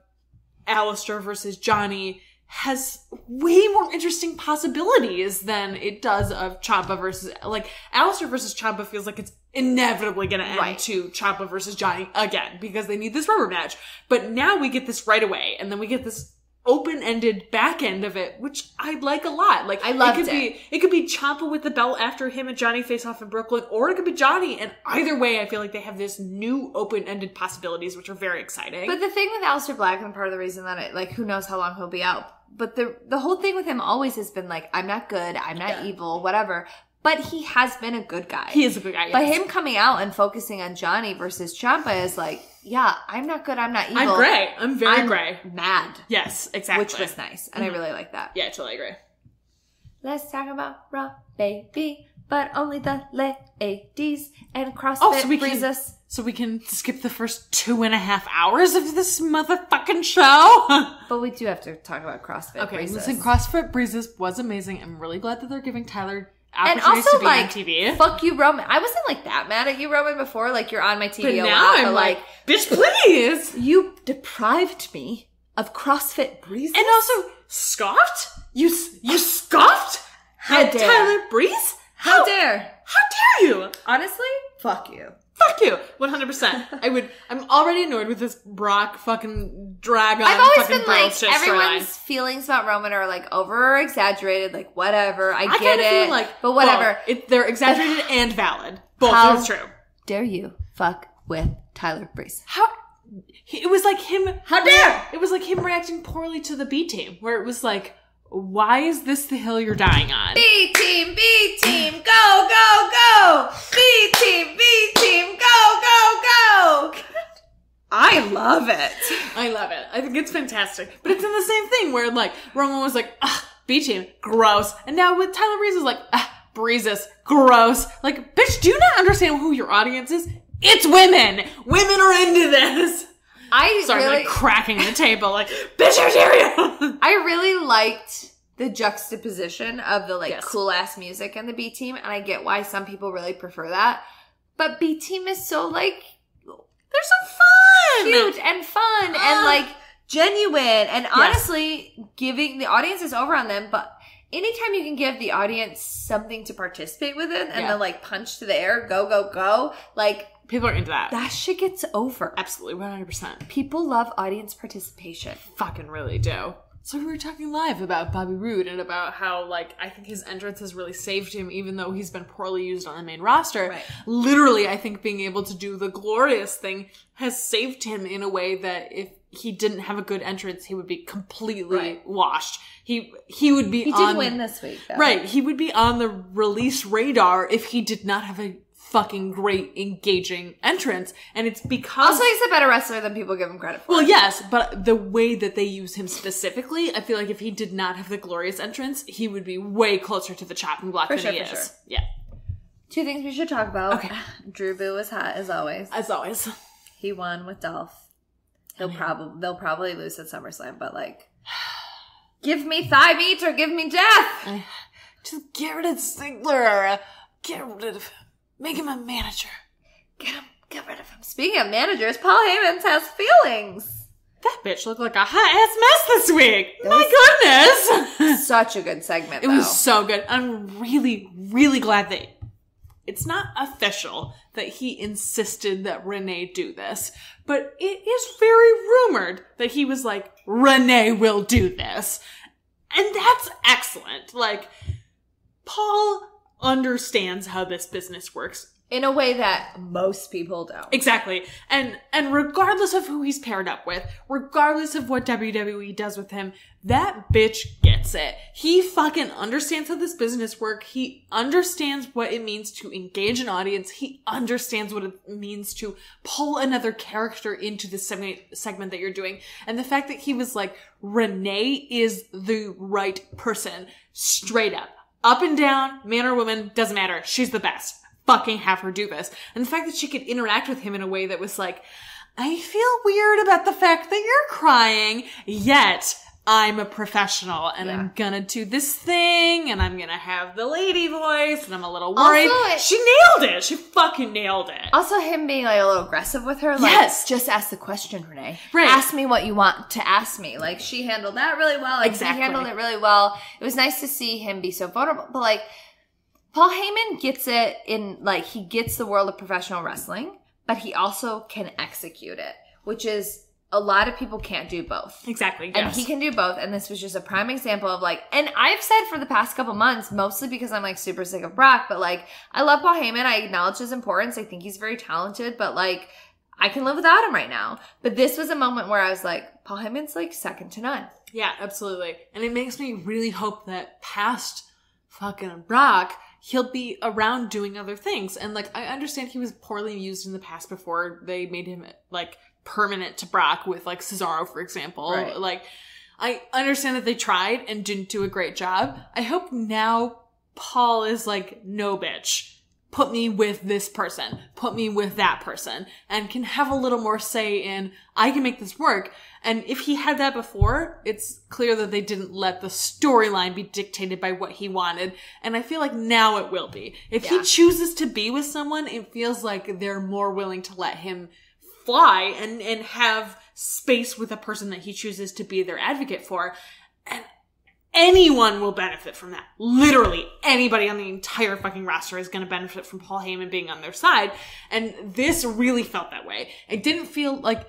S7: Alistair versus Johnny has way more interesting possibilities than it does of Ciampa versus, like, Alistair versus Ciampa feels like it's inevitably going to end to Ciampa versus Johnny again, because they need this rubber match. But now we get this right away, and then we get this open-ended back end of it, which I like a lot. Like, I loved it. It could be Ciampa with the belt after him and Johnny face off in Brooklyn, or it could be Johnny, and either way, I feel like they have this new open-ended possibilities, which are very exciting.
S6: But the thing with Alistair Black, and part of the reason that it, like, who knows how long he'll be out, but the whole thing with him always has been like, I'm not good, I'm not evil, whatever. But he has been a good guy.
S7: He is a good guy, yes.
S6: But him coming out and focusing on Johnny versus Ciampa is like, yeah, I'm not good, I'm not evil.
S7: I'm gray. I'm very gray.
S6: Mad.
S7: Yes, exactly.
S6: Which was nice. And I really like that.
S7: Yeah, I totally agree.
S6: Let's talk about Raw, baby. But only the ladies and CrossFit breezes.
S7: So we can skip the first 2.5 hours of this motherfucking show?
S6: But we do have to talk about CrossFit breezes.
S7: Listen, CrossFit breezes was amazing. I'm really glad that they're giving Tyler
S6: and
S7: opportunities
S6: also,
S7: to be
S6: like,
S7: on TV.
S6: Fuck you, Roman. I wasn't, like, that mad at you, Roman, before. Like, you're on my TV
S7: but
S6: a
S7: now
S6: lot.
S7: I'm
S6: but,
S7: like, bitch, please!
S6: You deprived me of CrossFit breezes.
S7: And also, scoffed? You scoffed?
S6: How
S7: at
S6: dare.
S7: Tyler Breeze?
S6: How dare.
S7: How dare you?
S6: Honestly, fuck you.
S7: Fuck you. 100%. I'm already annoyed with this Brock fucking drag on.
S6: I've always
S7: fucking
S6: been like,
S7: bullshit
S6: everyone's
S7: storyline.
S6: feelings about Roman are like over exaggerated, like whatever. I get
S7: kinda
S6: it.
S7: feel like,
S6: but whatever.
S7: They're exaggerated and valid. Both
S6: How
S7: is true.
S6: dare you fuck with Tyler Breeze?
S7: It was like him.
S6: How dare!
S7: It was like him reacting poorly to the B team, where it was like, why is this the hill you're dying on?
S6: B team, go, go, go! B team, go, go, go! I love it.
S7: I love it. I think it's fantastic. But it's in the same thing where, like, Roman was like, B team, gross. And now with Tyler Breeze is like, Breezes, gross. Like, bitch, do you not understand who your audience is? It's women! Women are into this! Sorry, I'm like cracking the table, like, bitch, how dare you!
S6: I really liked the juxtaposition of the, like, cool ass music and the B team, and I get why some people really prefer that. But B team is so, like, they're so fun! Cute and fun and, like, genuine. And honestly, giving the audience is over on them, but anytime you can give the audience something to participate within and then, like, punch to the air, go, go, go, like,
S7: people are into that.
S6: That shit gets over.
S7: Absolutely, 100%.
S6: People love audience participation.
S7: Fucking really do. So we were talking live about Bobby Roode and about how, like, I think his entrance has really saved him, even though he's been poorly used on the main roster. Right. Literally, I think being able to do the glorious thing has saved him in a way that if he didn't have a good entrance, he would be completely washed. He would be
S6: He did win this week, though.
S7: Right. He would be on the release radar if he did not have a fucking great, engaging entrance. And it's because...
S6: Also, he's a better wrestler than people give him credit for.
S7: Well, yes, but the way that they use him specifically, I feel like if he did not have the glorious entrance, he would be way closer to the chopping block than he is. Sure. Yeah.
S6: Two things we should talk about.
S7: Okay.
S6: Drew Boo was hot, as always.
S7: As always.
S6: He won with Dolph. They'll probably lose at SummerSlam, but, like, give me thigh meat or give me death!
S7: Just get rid of Ziggler. Get rid of him. Make him a manager.
S6: Get rid of him. Speaking of managers, Paul Heyman has feelings.
S7: That bitch looked like a hot-ass mess this week. My goodness.
S6: Such a good segment, though.
S7: It was so good. I'm really, really glad that it's not official that he insisted that Renee do this, but it is very rumored that he was like, Renee will do this. And that's excellent. Like, Paul understands how this business works.
S6: in a way that most people don't.
S7: Exactly. And regardless of who he's paired up with, regardless of what WWE does with him, that bitch gets it. He fucking understands how this business works. He understands what it means to engage an audience. He understands what it means to pull another character into the segment that you're doing. And the fact that he was like, Renee is the right person. Straight up. Up and down, man or woman, doesn't matter. She's the best. Fucking have her do this. And the fact that she could interact with him in a way that was like, I feel weird about the fact that you're crying, yet I'm a professional and I'm gonna do this thing and I'm gonna have the lady voice and I'm a little worried. Also, she nailed it. She fucking nailed it.
S6: Also him being like a little aggressive with her. Like,
S7: yes.
S6: Just ask the question, Renee.
S7: Right.
S6: Ask me what you want to ask me. Like, she handled that really well. Like,
S7: exactly.
S6: He handled it really well. It was nice to see him be so vulnerable. But like, Paul Heyman gets it in, like, he gets the world of professional wrestling, but he also can execute it, which is a lot of people can't do both.
S7: Exactly. Yes.
S6: And he can do both. And this was just a prime example of like, and I've said for the past couple months, mostly because I'm like super sick of Brock, but like, I love Paul Heyman. I acknowledge his importance. I think he's very talented, but like, I can live without him right now. But this was a moment where I was like, Paul Heyman's like second to none.
S7: Yeah, absolutely. And it makes me really hope that past fucking Brock, he'll be around doing other things. And like, I understand he was poorly used in the past before they made him like permanent to Brock with like Cesaro, for example. Right. Like, I understand that they tried and didn't do a great job. I hope now Paul is like, no bitch, put me with this person, put me with that person, and can have a little more say in, I can make this work. And if he had that before, it's clear that they didn't let the storyline be dictated by what he wanted. And I feel like now it will be. If he chooses to be with someone, it feels like they're more willing to let him fly and have space with a person that he chooses to be their advocate for. And anyone will benefit from that. Literally anybody on the entire fucking roster is going to benefit from Paul Heyman being on their side. And this really felt that way. It didn't feel like,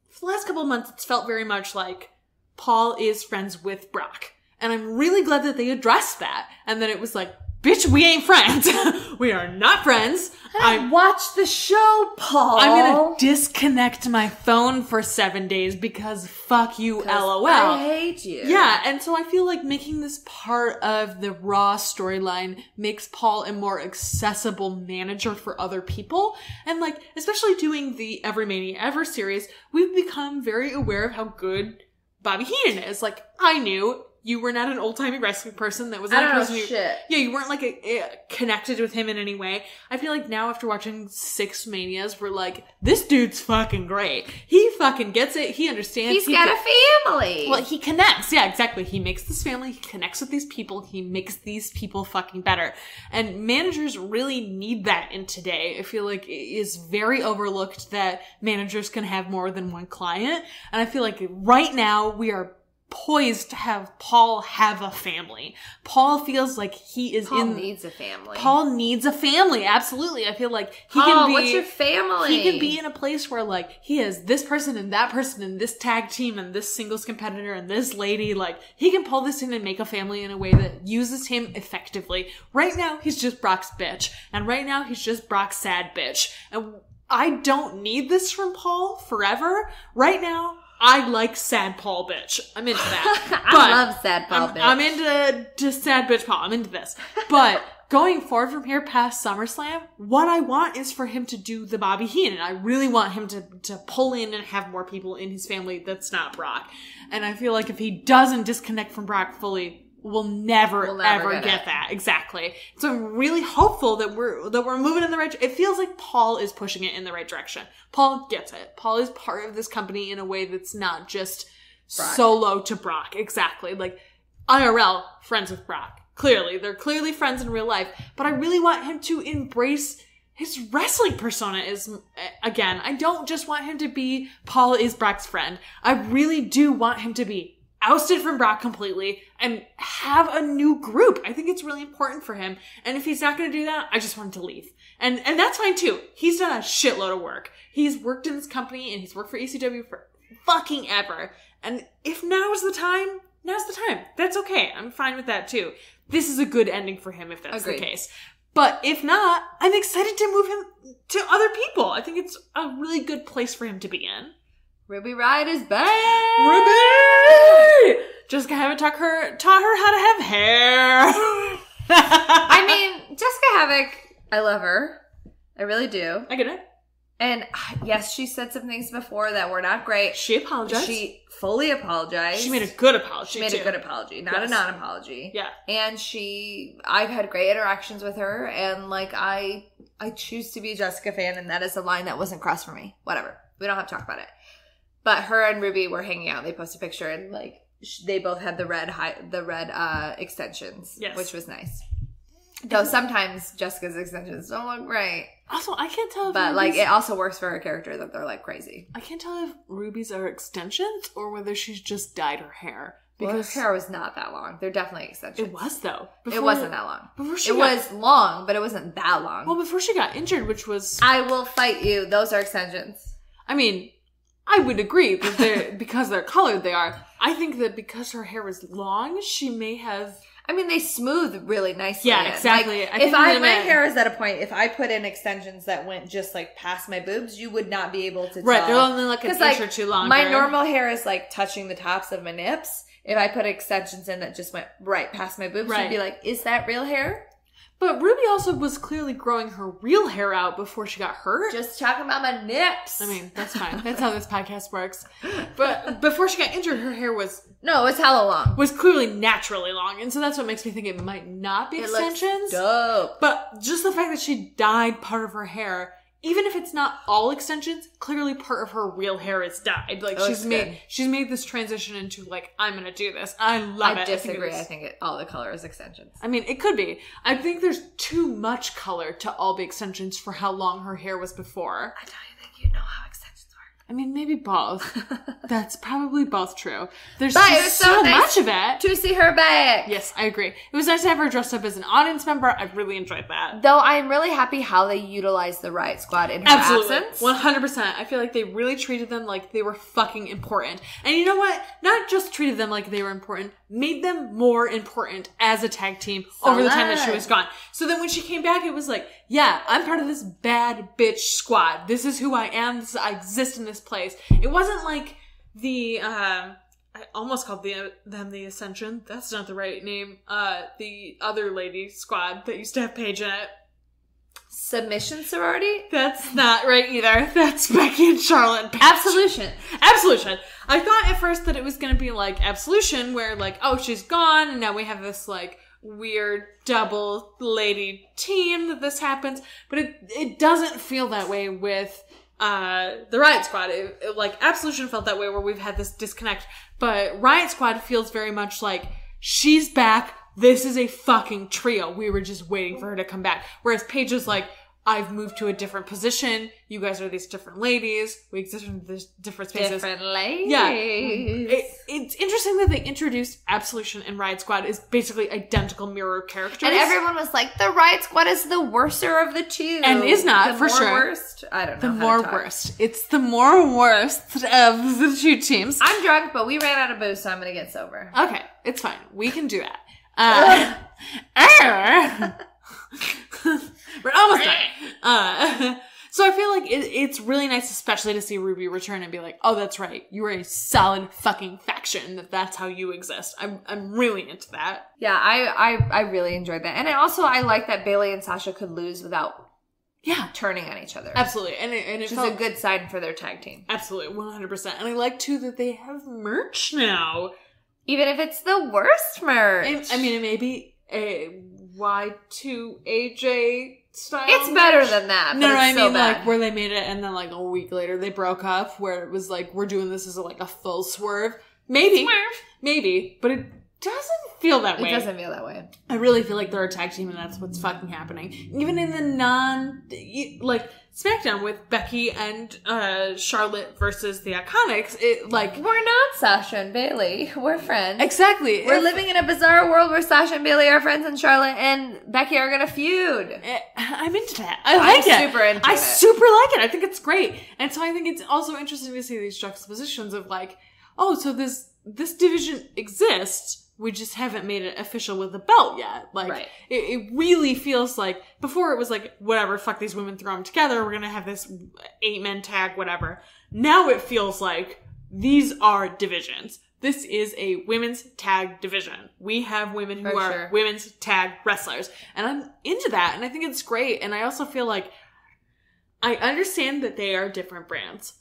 S7: for the last couple of months, it's felt very much like Paul is friends with Brock. And I'm really glad that they addressed that. And that it was like, bitch, we ain't friends. We are not friends.
S6: I watched the show, Paul.
S7: I'm gonna disconnect my phone for 7 days because fuck you, LOL.
S6: I hate you.
S7: Yeah, and so I feel like making this part of the Raw storyline makes Paul a more accessible manager for other people. And like, especially doing the Every Mania Ever series, we've become very aware of how good Bobby Heenan is. Like, I knew you were not an old-timey wrestling person. That was not a person
S6: shit.
S7: Yeah, you weren't like connected with him in any way. I feel like now after watching 6 Manias, we're like, this dude's fucking great. He fucking gets it. He understands.
S6: He's got a family.
S7: Well, he connects. Yeah, exactly. He makes this family. He connects with these people. He makes these people fucking better. And managers really need that in today. I feel like it is very overlooked that managers can have more than one client. And I feel like right now we are poised to have Paul have a family. Paul feels like he is
S6: Paul needs a family.
S7: Paul needs a family. Absolutely. I feel like he
S6: Paul,
S7: can be.
S6: what's your family?
S7: He can be in a place where like he has this person and that person and this tag team and this singles competitor and this lady. Like he can pull this in and make a family in a way that uses him effectively. Right now he's just Brock's bitch, and right now he's just Brock's sad bitch. And I don't need this from Paul forever. Right now, I like sad Paul bitch. I'm into that.
S6: I love sad Paul bitch.
S7: I'm into sad bitch Paul. I'm into this. But going forward from here past SummerSlam, what I want is for him to do the Bobby Heenan. I really want him to pull in and have more people in his family that's not Brock. And I feel like if he doesn't disconnect from Brock fully, we'll never ever get that. Exactly. So I'm really hopeful that we're moving in the right. It feels like Paul is pushing it in the right direction. Paul gets it. Paul is part of this company in a way that's not just Brock. Solo to Brock. Exactly. Like IRL, friends with Brock. Clearly. They're clearly friends in real life. But I really want him to embrace his wrestling persona is, again, I don't just want him to be Paul is Brock's friend. I really do want him to be ousted from Brock completely and have a new group. I think it's really important for him. And if he's not going to do that, I just want him to leave. And that's fine too. He's done a shitload of work. He's worked in this company and he's worked for ECW for fucking ever. And if now's the time, now's the time. That's okay. I'm fine with that too. This is a good ending for him if that's the case. But if not, I'm excited to move him to other people. I think it's a really good place for him to be in.
S6: Ruby Riott is back.
S7: Ruby! Jessica haven't taught her how to have hair.
S6: I mean, Jessica Havoc, I love her. I really do.
S7: I get it.
S6: And yes, she said some things before that were not great.
S7: She apologized.
S6: She fully apologized.
S7: She made a good apology.
S6: She made a good apology, not a non-apology.
S7: Yeah.
S6: And I've had great interactions with her, and like I choose to be a Jessica fan, and that is a line that wasn't crossed for me. Whatever. We don't have to talk about it. But her and Ruby were hanging out. They posted a picture, and like they both had the red extensions,
S7: yes,
S6: which was nice. Though sometimes Jessica's extensions don't look great.
S7: Also, I can't tell if
S6: but like it also works for her character that they're like crazy.
S7: I can't tell if Ruby's are extensions or whether she's just dyed her hair.
S6: Because her hair was not that long. They're definitely extensions.
S7: It was though.
S6: It wasn't that long. It was long, but it wasn't that long.
S7: Well, before she got injured, which was
S6: I will fight you. Those are extensions.
S7: I mean, I would agree that they're because they're colored. They are. I think that because her hair was long, she may have.
S6: I mean, they smooth really nicely.
S7: Yeah, exactly.
S6: Like, my hair is at a point, if I put in extensions that went just like past my boobs, you would not be able to tell.
S7: Right, they're only like an inch or two longer.
S6: My normal hair is like touching the tops of my nips. If I put extensions in that just went right past my boobs, you'd be like, is that real hair?
S7: But Ruby also was clearly growing her real hair out before she got hurt.
S6: Just talking about my nips.
S7: I mean, that's fine. That's how this podcast works. But before she got injured, her hair was...
S6: No, it was hella long.
S7: Was clearly naturally long. And so that's what makes me think it might not be extensions.
S6: Looks dope.
S7: But just the fact that she dyed part of her hair, even if it's not all extensions, clearly part of her real hair is dyed. Like she's made this transition into like, I'm gonna do this. I love it.
S6: I disagree. I think all the color is extensions.
S7: I mean, it could be. I think there's too much color to all be extensions for how long her hair was before.
S6: I don't think you know how extensions work.
S7: I mean, maybe both. That's probably both true. There's
S6: but
S7: just so nice much of it.
S6: To see her back.
S7: Yes, I agree. It was nice to have her dressed up as an audience member. I really enjoyed that.
S6: Though I'm really happy how they utilized the Riott Squad in her absence.
S7: 100%. I feel like they really treated them like they were fucking important. And you know what? Not just treated them like they were important, made them more important as a tag team over the time that she was gone. So then when she came back, it was like, yeah, I'm part of this bad bitch squad. This is who I am. I exist in this place. It wasn't like the, I almost called them the Ascension. That's not the right name. The other lady squad that used to have Paige in it.
S6: Submission sorority?
S7: That's not right either. That's Becky and Charlotte and Paige.
S6: Absolution.
S7: I thought at first that it was going to be like Absolution, where like, oh, she's gone, and now we have this like weird double lady team that this happens. But it doesn't feel that way with the Riott Squad. Like Absolution felt that way, where we've had this disconnect. But Riott Squad feels very much like she's back. This is a fucking trio. We were just waiting for her to come back. Whereas Paige is like, I've moved to a different position. You guys are these different ladies. We exist in these different spaces.
S6: Different ladies.
S7: Yeah. It's interesting that they introduced Absolution and Riott Squad as basically identical mirror characters.
S6: And everyone was like, the Riott Squad is the worser of the two.
S7: And is not, for sure.
S6: Worst? I don't know.
S7: The more worst. It's the more worst of the two teams.
S6: I'm drunk, but we ran out of booze, so I'm going to get sober.
S7: Okay. It's fine. We can do that. We're almost done. So I feel like it's really nice, especially to see Ruby return and be like, oh, that's right. You are a solid fucking faction. That's how you exist. I'm really into that.
S6: Yeah, I really enjoyed that. And I like that Bailey and Sasha could lose without turning on each other.
S7: Absolutely. And it
S6: felt a good sign for their tag team.
S7: Absolutely. 100%. And I like too that they have merch now.
S6: Even if it's the worst merch.
S7: I mean, it may be a Y2AJ style.
S6: It's better than that.
S7: No, I mean, like, where they made it and then, like, a week later they broke up, where it was like, we're doing this as a full swerve. Maybe. But it doesn't feel that way.
S6: It doesn't feel that way.
S7: I really feel like they're a tag team and that's what's fucking happening. Even in the SmackDown with Becky and Charlotte versus the Iconics,
S6: we're not Sasha and Bailey. We're friends.
S7: Exactly.
S6: We're living in a bizarre world where Sasha and Bailey are friends and Charlotte and Becky are gonna feud.
S7: I'm into that. I'm super into it. I super like it. I think it's great. And so I think it's also interesting to see these juxtapositions of like, oh, so this this division exists. We just haven't made it official with the belt yet. Like,
S6: Right.
S7: it really feels like, before it was like, whatever, fuck these women, throw them together, we're gonna have this 8-man tag, whatever. Now it feels like these are divisions. This is a women's tag division. We have women who
S6: For
S7: are
S6: sure.
S7: women's tag wrestlers. And I'm into that, and I think it's great. And I also feel like, I understand that they are different brands,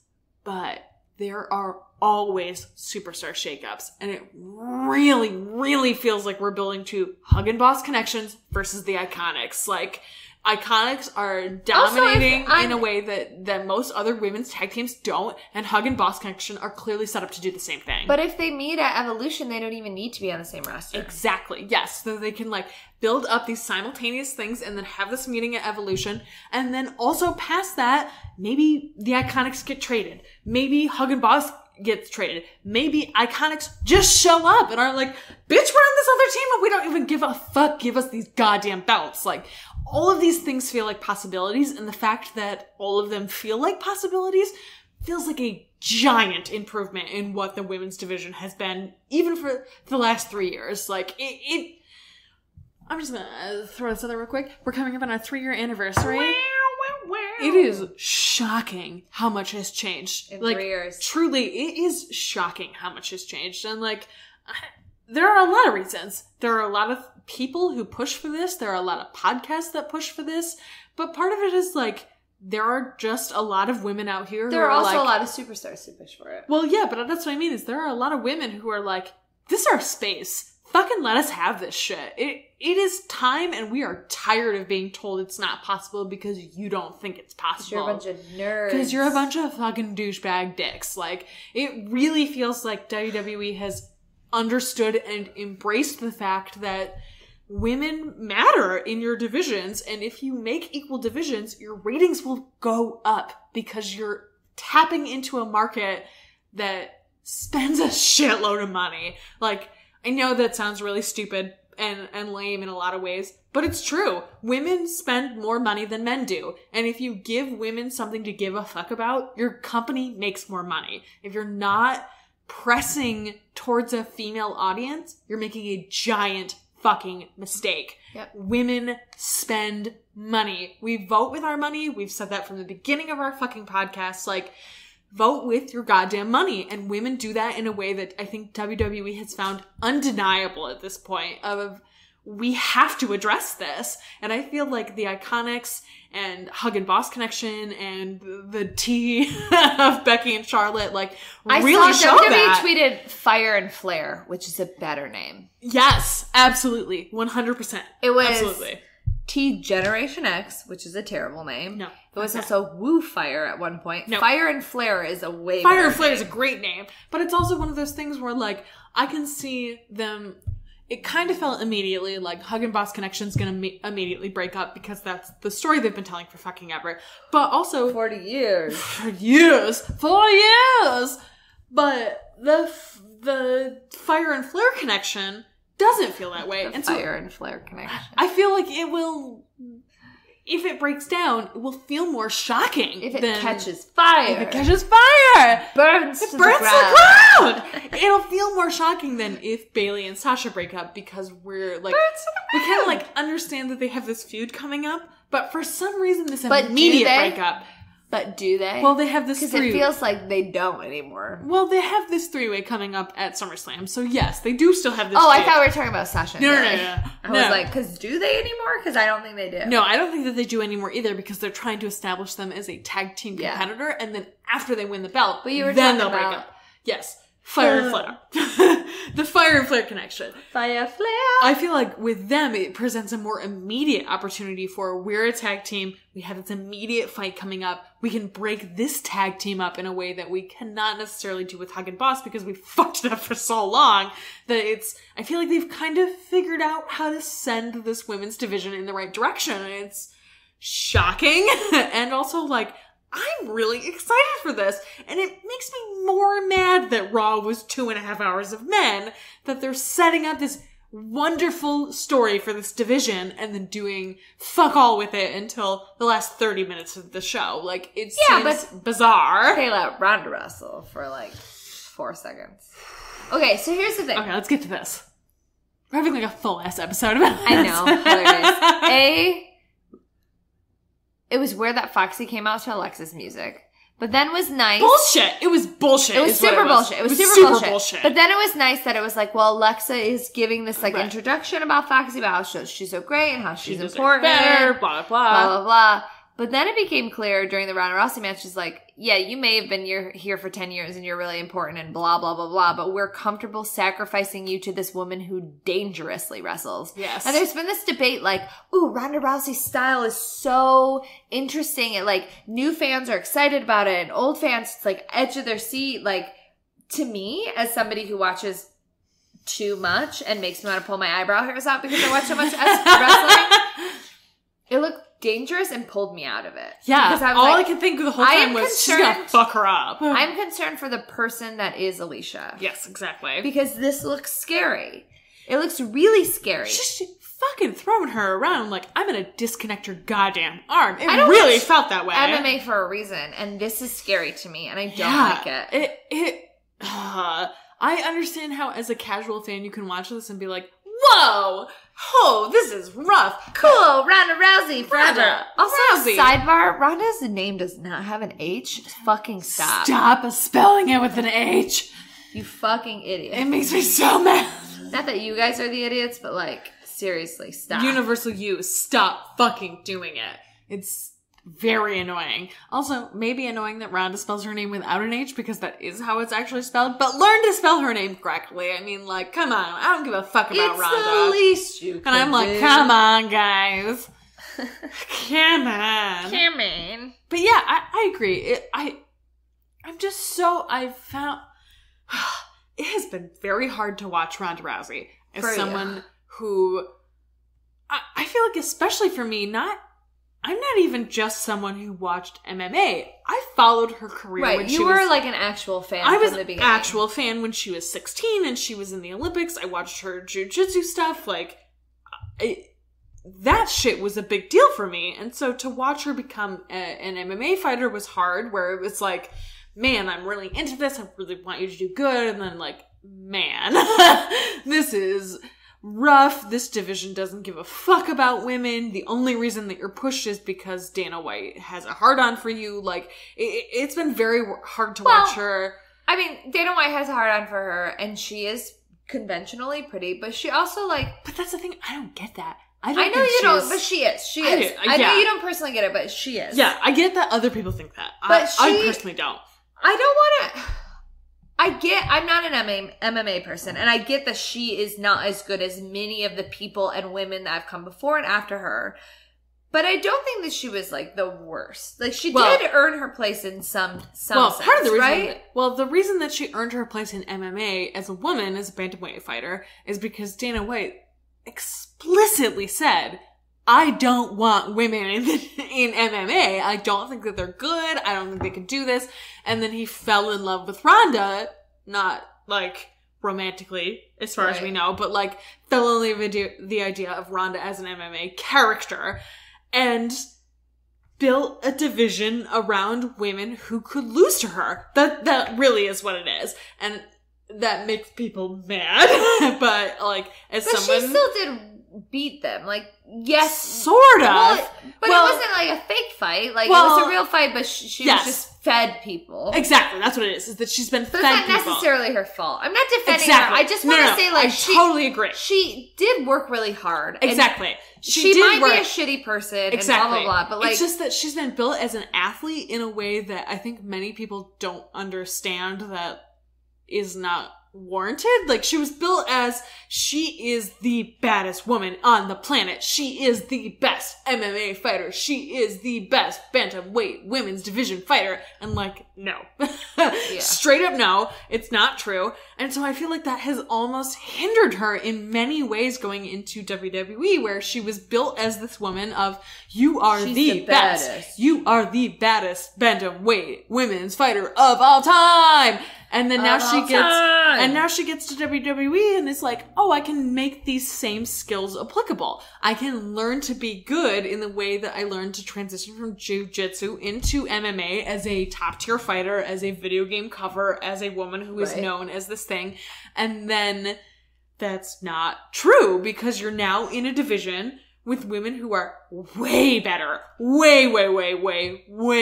S7: but there are always superstar shakeups. And it really, really feels like we're building to Hug and Boss connections versus the Iconics. Like, Iconics are dominating in a way that most other women's tag teams don't, and Hug and Boss Connection are clearly set up to do the same thing.
S6: But if they meet at Evolution, they don't even need to be on the same roster.
S7: Exactly, yes. So they can, like, build up these simultaneous things and then have this meeting at Evolution, and then also past that, maybe the Iconics get traded. Maybe Hug and Boss gets traded. Maybe Iconics just show up and are like, bitch, we're on this other team and we don't even give a fuck. Give us these goddamn belts. Like, all of these things feel like possibilities, and the fact that all of them feel like possibilities feels like a giant improvement in what the women's division has been, even for the last 3 years. Like, I'm just gonna throw this out there real quick. We're coming up on our 3-year anniversary. It is shocking how much has changed.
S6: In
S7: like,
S6: 3 years.
S7: Truly, it is shocking how much has changed. And, like, there are a lot of reasons. There are a lot of people who push for this. There are a lot of podcasts that push for this. But part of it is, like, there are just a lot of women out here who
S6: There are also
S7: like,
S6: a lot of superstars who push for it.
S7: well, yeah, but that's what I mean, is there are a lot of women who are like, this is our space. Fucking let us have this shit. It is time, and we are tired of being told it's not possible because you don't think it's possible.
S6: You're a bunch of nerds.
S7: Because you're a bunch of fucking douchebag dicks. Like, it really feels like WWE has understood and embraced the fact that women matter in your divisions, and if you make equal divisions, your ratings will go up because you're tapping into a market that spends a shitload of money. Like, I know that sounds really stupid and lame in a lot of ways, but it's true. Women spend more money than men do. And if you give women something to give a fuck about, your company makes more money. If you're not pressing towards a female audience, you're making a giant fucking mistake.
S6: Yep.
S7: Women spend money. We vote with our money. We've said that from the beginning of our fucking podcast. Like, vote with your goddamn money. And women do that in a way that I think WWE has found undeniable at this point of, we have to address this. And I feel like the Iconics and Hug and Boss Connection and the tea of Becky and Charlotte, like, really
S6: I
S7: show
S6: saw WWE
S7: that.
S6: tweeted Fire and Flare, which is a better name.
S7: Yes, absolutely. 100%.
S6: It was
S7: Absolutely.
S6: T Generation X, which is a terrible name.
S7: No.
S6: It was
S7: Okay.
S6: also Woo Fire at one point.
S7: No.
S6: Fire and Flare is a way
S7: Fire
S6: better
S7: and Flare is a
S6: name.
S7: great name, but it's also one of those things where, like, I can see them. It kind of felt immediately like Hug and Boss Connection's gonna immediately break up because that's the story they've been telling for fucking ever. But also
S6: 40 years.
S7: for years, 4 years. But the Fire and Flare connection doesn't feel that way.
S6: The
S7: And
S6: Fire and Flare connection.
S7: I feel like it will. If it breaks down, it will feel more shocking.
S6: If it
S7: than,
S6: catches fire.
S7: If it catches fire!
S6: burns
S7: It
S6: to
S7: burns
S6: the ground.
S7: the ground! It'll feel more shocking than if Bailey and Sasha break up because we're like, we kind of like understand that they have this feud coming up, but for some reason this
S6: But do
S7: immediate
S6: they?
S7: breakup.
S6: But do they?
S7: Well, they have this
S6: Because
S7: three.
S6: it feels like they don't anymore.
S7: Well, they have this 3-way coming up at SummerSlam, so yes, they do still have this.
S6: Oh, I
S7: feud.
S6: thought we were talking about Sasha and
S7: No, no,
S6: Bailey.
S7: no, no.
S6: I
S7: No.
S6: was like, because do they anymore? Because I don't think they do.
S7: No, I don't think that they do anymore either because they're trying to establish them as a tag team
S6: Yeah.
S7: competitor, and then after they win the belt,
S6: But you were
S7: then
S6: talking
S7: they'll break
S6: about-
S7: up. Yes. Fire and Flare. The Fire and Flare connection.
S6: Fire Flare.
S7: I feel like with them, it presents a more immediate opportunity for we're a tag team. We have this immediate fight coming up. We can break this tag team up in a way that we cannot necessarily do with Hug and Boss because we fucked it up for so long that I feel like they've kind of figured out how to send this women's division in the right direction. And it's shocking and also like, I'm really excited for this. And it makes me more mad that Raw was 2.5 hours of men, that they're setting up this wonderful story for this division and then doing fuck all with it until the last 30 minutes of the show. Like, it
S6: Yeah,
S7: seems bizarre.
S6: They let Ronda wrestle for like 4 seconds. Okay, so here's the thing.
S7: Okay, let's get to this. We're having like a full ass episode about this.
S6: I know. Hilarious. It was weird that Foxy came out to Alexa's music. But then was nice.
S7: Bullshit. It was bullshit.
S6: It was super bullshit. It was super bullshit. But then it was nice that it was like, well, Alexa is giving this like introduction about Foxy, about how she's so great and how she's important.
S7: Better, blah, blah, blah.
S6: Blah, blah, blah. But then it became clear during the Ronda Rousey match, she's like, yeah, you may have been here for 10 years and you're really important and blah, blah, blah, blah, but we're comfortable sacrificing you to this woman who dangerously wrestles.
S7: Yes.
S6: And there's been this debate like, ooh, Ronda Rousey's style is so interesting. And like, new fans are excited about it and old fans, it's like edge of their seat. Like, to me, as somebody who watches too much and makes me want to pull my eyebrow hairs out because I watch so much wrestling, it looked dangerous and pulled me out of it.
S7: Yeah.
S6: Because
S7: all I could think of the whole time was she's gonna fuck her up.
S6: I'm concerned for the person that is Alicia.
S7: Yes, exactly.
S6: Because this looks scary. It looks really scary.
S7: She's fucking throwing her around like, I'm gonna disconnect your goddamn arm. It
S6: I
S7: really felt that way.
S6: MMA for a reason, and this is scary to me, and I don't like it.
S7: I understand how, as a casual fan, you can watch this and be like, whoa! Oh, this is rough.
S6: Cool, Ronda Rousey forever.
S7: Ronda
S6: Also,
S7: Rousey.
S6: sidebar, Ronda's name does not have an H. Fucking stop.
S7: Stop spelling it with an H.
S6: You fucking idiot.
S7: It makes me so mad.
S6: Not that you guys are the idiots, but like, seriously, stop.
S7: Universal U, stop fucking doing it. It's very annoying. Also, maybe annoying that Rhonda spells her name without an H because that is how it's actually spelled. But learn to spell her name correctly. I mean, like, come on. I don't give a fuck about
S6: it's
S7: Rhonda.
S6: the least you
S7: And I'm like, come on, guys. Come on.
S6: Come on.
S7: But yeah, I agree. I'm just so, I've found, it has been very hard to watch Ronda Rousey as someone who, I feel like especially for me, I'm not even just someone who watched MMA. I followed her career when
S6: you were like an actual fan
S7: I was
S6: from the beginning.
S7: an actual fan when she was 16 and she was in the Olympics. I watched her jiu-jitsu stuff. Like, that shit was a big deal for me. And so to watch her become an MMA fighter was hard, where it was like, man, I'm really into this. I really want you to do good. And then like, man, this is rough. This division doesn't give a fuck about women. The only reason that you're pushed is because Dana White has a hard-on for you. Like, it's been very hard to watch her.
S6: I mean, Dana White has a hard-on for her, and she is conventionally pretty, but she also, like...
S7: But that's the thing, I don't get that.
S6: I know you don't, but she is. She is. I know you don't personally get it, but she is.
S7: Yeah, I get that other people think that.
S6: But
S7: I personally don't.
S6: I don't want to... I'm not an MMA person, and I get that she is not as good as many of the people and women that have come before and after her. But I don't think that she was, like, the worst. Like, she did earn her place in some sense,
S7: part of the reason,
S6: right?
S7: The reason that she earned her place in MMA as a woman, as a bantamweight fighter, is because Dana White explicitly said, I don't want women in MMA. I don't think that they're good. I don't think they can do this. And then he fell in love with Ronda, not like romantically, as far as we know, but like fell in love with the idea of Ronda as an MMA character and built a division around women who could lose to her. That really is what it is. And that makes people mad. But like, as someone...
S6: she still did beat them. Like, yes.
S7: Sort of.
S6: But it wasn't like a fake fight. Like, it was a real fight, but she was just fed people.
S7: Exactly. That's what it is that she's been fed people.
S6: It's not necessarily her fault. I'm not defending her. I just want to say, like,
S7: I totally agree.
S6: She did work really hard.
S7: Exactly.
S6: She might be a shitty person and blah, blah, blah. But like,
S7: it's just that she's been built as an athlete in a way that I think many people don't understand that is not warranted. Like, she was built as, she is the baddest woman on the planet. She is the best MMA fighter. She is the best bantamweight women's division fighter. And like, no. Straight up no. It's not true. And so I feel like that has almost hindered her in many ways going into WWE, where she was built as this woman of, you are the best. You are the baddest bantamweight women's fighter of all time. And then now she gets to WWE and it's like, oh, I can make these same skills applicable. I can learn to be good in the way that I learned to transition from jiu-jitsu into MMA as a top tier fighter, as a video game cover, as a woman who is known as this thing. And then that's not true because you're now in a division with women who are way better, way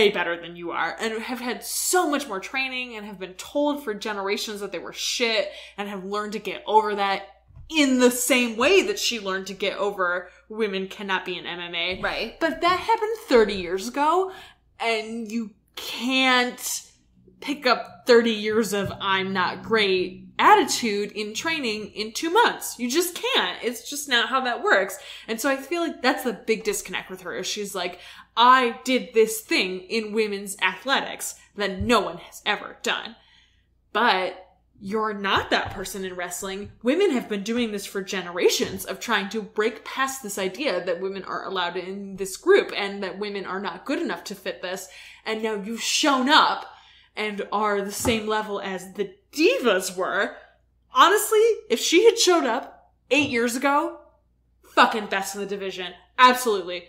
S7: better than you are, and have had so much more training and have been told for generations that they were shit and have learned to get over that in the same way that she learned to get over women cannot be in MMA.
S6: Right.
S7: But that happened 30 years ago, and you can't pick up 30 years of I'm not great attitude in training in 2 months. You just can't. It's just not how that works. And so I feel like that's the big disconnect with her. Is she's like, I did this thing in women's athletics that no one has ever done. But you're not that person in wrestling. Women have been doing this for generations of trying to break past this idea that women aren't allowed in this group and that women are not good enough to fit this. And now you've shown up and are the same level as the divas were. Honestly, if she had showed up 8 years ago, fucking best in the division. Absolutely.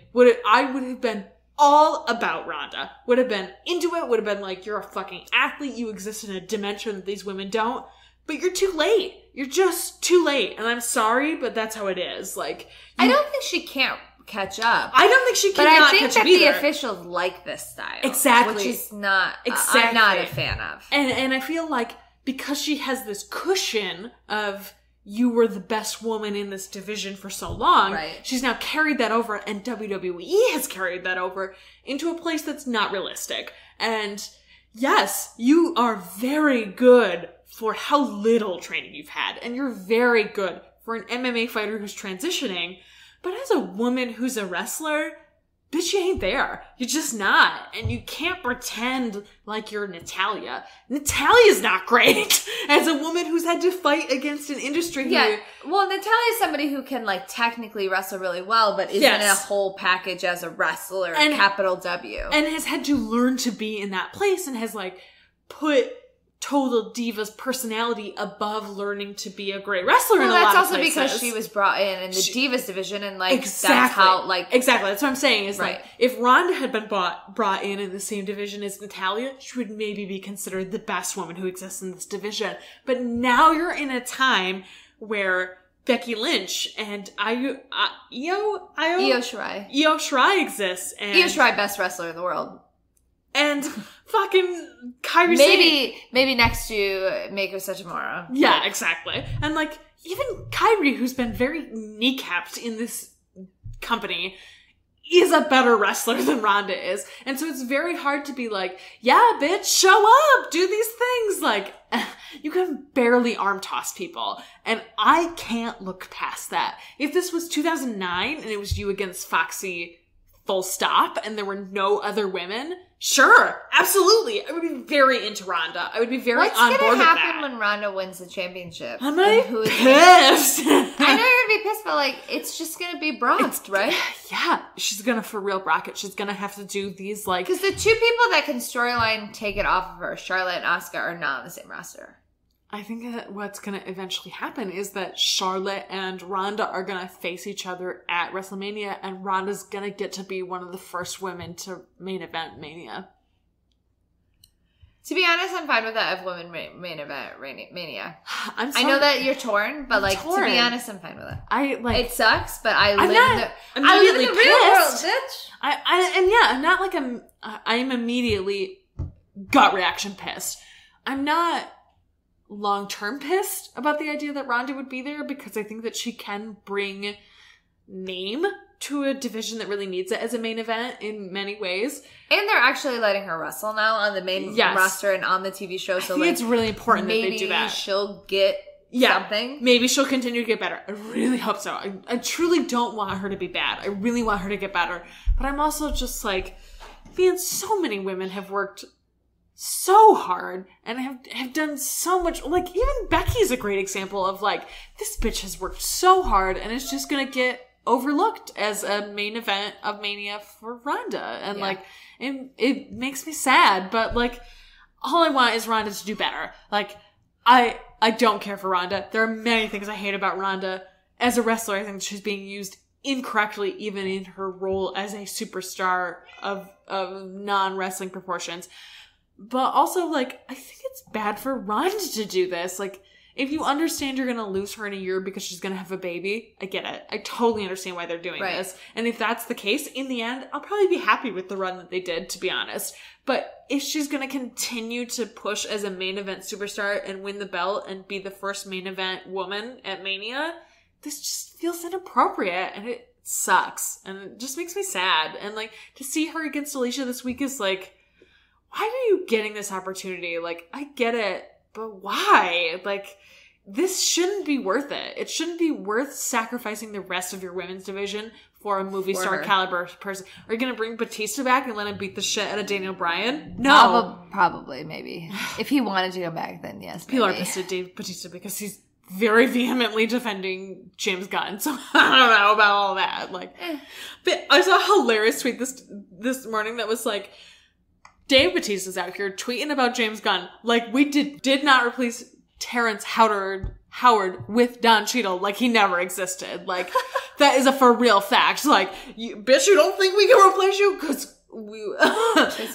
S7: I would have been all about Ronda. Would have been into it, would have been like, you're a fucking athlete, you exist in a dimension that these women don't, but you're too late. You're just too late. And I'm sorry, but that's how it is. Like,
S6: I don't think she can't catch up.
S7: I don't think she
S6: But
S7: cannot
S6: I think
S7: catch
S6: that
S7: up either.
S6: the officials like this style.
S7: Exactly.
S6: Which is not,
S7: Exactly.
S6: I'm not a fan of.
S7: And I feel like because she has this cushion of you were the best woman in this division for so long,
S6: Right.
S7: she's now carried that over, and WWE has carried that over into a place that's not realistic. And yes, you are very good for how little training you've had, and you're very good for an MMA fighter who's transitioning, but as a woman who's a wrestler, bitch, you ain't there. You're just not. And you can't pretend like you're Natalia. Natalia's not great. As a woman who's had to fight against an industry who...
S6: Yeah. Well, Natalia's somebody who can, like, technically wrestle really well, but isn't in a whole package as a wrestler,
S7: And-
S6: capital W.
S7: And has had to learn to be in that place and has, like, put total diva's personality above learning to be a great wrestler in a lot
S6: that's
S7: of
S6: also
S7: places.
S6: because she was brought in the Divas division, and, like,
S7: Exactly.
S6: that's how, like...
S7: Exactly. That's what I'm saying is,
S6: Right.
S7: like, if Ronda had been brought in the same division as Natalia, she would maybe be considered the best woman who exists in this division. But now you're in a time where Becky Lynch and Io Shirai exists. And
S6: Io Shirai, best wrestler in the world.
S7: And fucking Kairi Sane.
S6: Maybe next to Meiko Satomura.
S7: Yeah, exactly. And, like, even Kairi, who's been very kneecapped in this company, is a better wrestler than Ronda is. And so it's very hard to be like, yeah, bitch, show up, do these things. Like, you can barely arm toss people. And I can't look past that. If this was 2009 and it was you against Foxy full stop and there were no other women, sure, absolutely. I would be very into Ronda. I would be very
S6: What's
S7: on board
S6: gonna
S7: with that.
S6: happen when Ronda wins the championship?
S7: I'm gonna
S6: And
S7: be pissed.
S6: I know you're gonna be pissed, but, like, it's just gonna be Brock, right?
S7: Yeah, she's gonna for real Brock it. She's gonna have to do these, like...
S6: Because the two people that can storyline take it off of her, Charlotte and Asuka, are not on the same roster.
S7: I think that what's gonna eventually happen is that Charlotte and Ronda are gonna face each other at WrestleMania, and Ronda's gonna get to be one of the first women to main event Mania.
S6: To be honest, I'm fine with that if women main event Mania.
S7: I'm
S6: I
S7: sorry.
S6: know that you're torn, but, like, to
S7: torn.
S6: be honest, I'm fine with it.
S7: I like
S6: It sucks, but I
S7: I'm
S6: live
S7: not
S6: in the
S7: immediately
S6: real world,
S7: pissed.
S6: bitch.
S7: I'm not like I'm immediately gut reaction pissed. I'm not long-term pissed about the idea that Ronda would be there because I think that she can bring name to a division that really needs it as a main event in many ways.
S6: And they're actually letting her wrestle now on the main
S7: Yes.
S6: roster and on the TV show. So,
S7: I think
S6: like,
S7: it's really important that
S6: maybe
S7: they do that.
S6: she'll get something.
S7: Maybe she'll continue to get better. I really hope so. I truly don't want her to be bad. I really want her to get better. But I'm also just like, man, so many women have worked so hard and have done so much. Like, even Becky's a great example of, like, this bitch has worked so hard and is just gonna get overlooked as a main event of Mania for Ronda. And, like, it makes me sad, but, like, all I want is Ronda to do better. Like, I don't care for Ronda. There are many things I hate about Ronda. As a wrestler, I think she's being used incorrectly, even in her role as a superstar of non-wrestling proportions. But also, like, I think it's bad for Ronda to do this. Like, if you understand you're going to lose her in a year because she's going to have a baby, I get it. I totally understand why they're doing this. And if that's the case, in the end, I'll probably be happy with the run that they did, to be honest. But if she's going to continue to push as a main event superstar and win the belt and be the first main event woman at Mania, this just feels inappropriate and it sucks. And it just makes me sad. And like, to see her against Alicia this week is like, why are you getting this opportunity? Like, I get it, but why? Like, this shouldn't be worth it. It shouldn't be worth sacrificing the rest of your women's division for a movie star caliber person. Are you going to bring Batista back and let him beat the shit out of Daniel Bryan? No.
S6: Probably, maybe. If he wanted to come back, then yes, maybe.
S7: People are pissed at Dave Batista because he's very vehemently defending James Gunn. So I don't know about all that. Like, but I saw a hilarious tweet this morning that was like, Dave Bautista's out here tweeting about James Gunn like we did not replace Terrence Howard with Don Cheadle like he never existed. Like, that is a for real fact. Like, bitch, you don't think we can replace you? Because we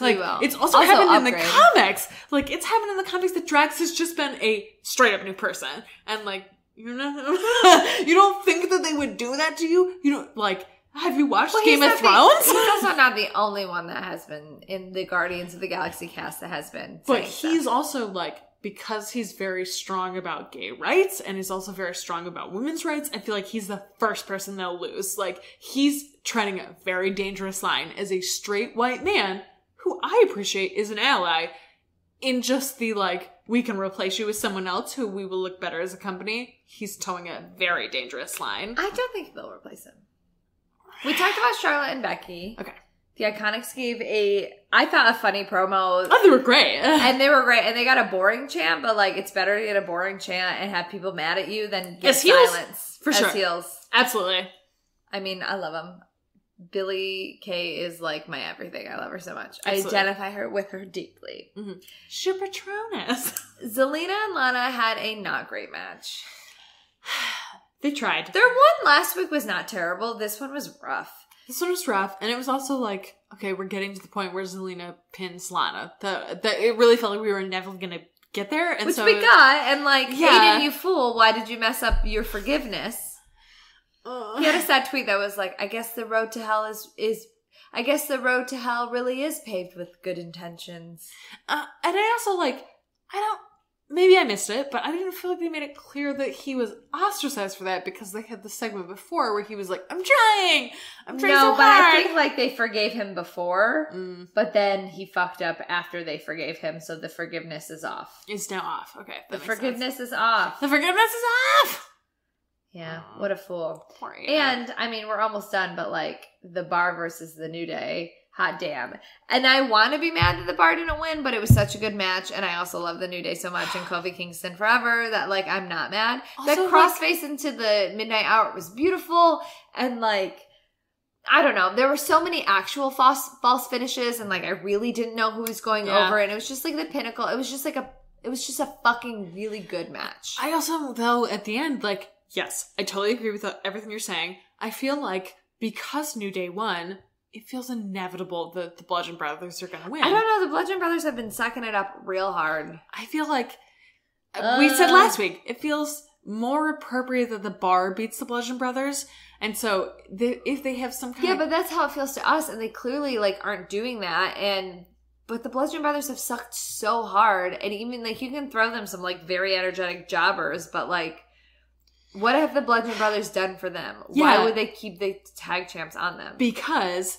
S7: like, it's also happened in the comics. Like, it's happened in the comics that Drax has just been a straight up new person. And like, you don't think that they would do that to you? You don't, like, have you watched Game of Thrones?
S6: He's also not the only one that has been in the Guardians of the Galaxy cast that has been.
S7: But he's also like, because he's very strong about gay rights and he's also very strong about women's rights, I feel like he's the first person they'll lose. Like, he's treading a very dangerous line as a straight white man who I appreciate is an ally in just the, like, we can replace you with someone else who we will look better as a company. He's towing a very dangerous line.
S6: I don't think they'll replace him. We talked about Charlotte and Becky.
S7: Okay.
S6: The Iconics gave I thought, a funny promo.
S7: Oh, they were great.
S6: And they were great. And they got a boring chant, but like, it's better to get a boring chant and have people mad at you than get silence.
S7: For sure.
S6: As heels.
S7: Absolutely.
S6: I mean, I love them. Billie Kay is like my everything. I love her so much.
S7: Absolutely.
S6: I identify with her deeply.
S7: Mm-hmm. She's Patronus.
S6: Zelina and Lana had a not great match.
S7: They tried.
S6: Their one last week was not terrible. This one was rough.
S7: This one was rough, and it was also like, okay, we're getting to the point where Zelina pins Lana. It really felt like we were never going to get there. And
S6: which
S7: so
S6: we got, and like,
S7: yeah.
S6: Aiden, you fool, why did you mess up your forgiveness? He had a sad tweet that was like, I guess the road to hell really is paved with good intentions.
S7: And I also like, maybe I missed it, but I didn't feel like they made it clear that he was ostracized for that because they had the segment before where he was like, I'm trying so hard.
S6: I think like they forgave him before, but then he fucked up after they forgave him, so the forgiveness is off.
S7: It's now off. Okay.
S6: The forgiveness is off.
S7: The forgiveness is off!
S6: Yeah, what a fool.
S7: Poor Anna.
S6: And, I mean, we're almost done, but like, the Bar versus the New Day, hot damn. And I want to be mad that the Bar didn't win, but it was such a good match, and I also love the New Day so much, and Kofi Kingston forever, that like, I'm not mad.
S7: Also,
S6: that crossface into the Midnight Hour was beautiful, and like, I don't know, there were so many actual false finishes, and like, I really didn't know who was going over, and it was just like the pinnacle. It was just a fucking really good match.
S7: I also, though, at the end, like, yes, I totally agree with everything you're saying. I feel like because New Day won, it feels inevitable that the Bludgeon Brothers are going to win.
S6: I don't know. The Bludgeon Brothers have been sucking it up real hard.
S7: I feel like, we said last week, it feels more appropriate that the Bar beats the Bludgeon Brothers. And so if they have some kind of...
S6: Yeah, but that's how it feels to us. And they clearly like aren't doing that. But the Bludgeon Brothers have sucked so hard. And even like you can throw them some like very energetic jobbers, but like... What have the Bludgeon Brothers done for them?
S7: Yeah.
S6: Why would they keep the tag champs on them?
S7: Because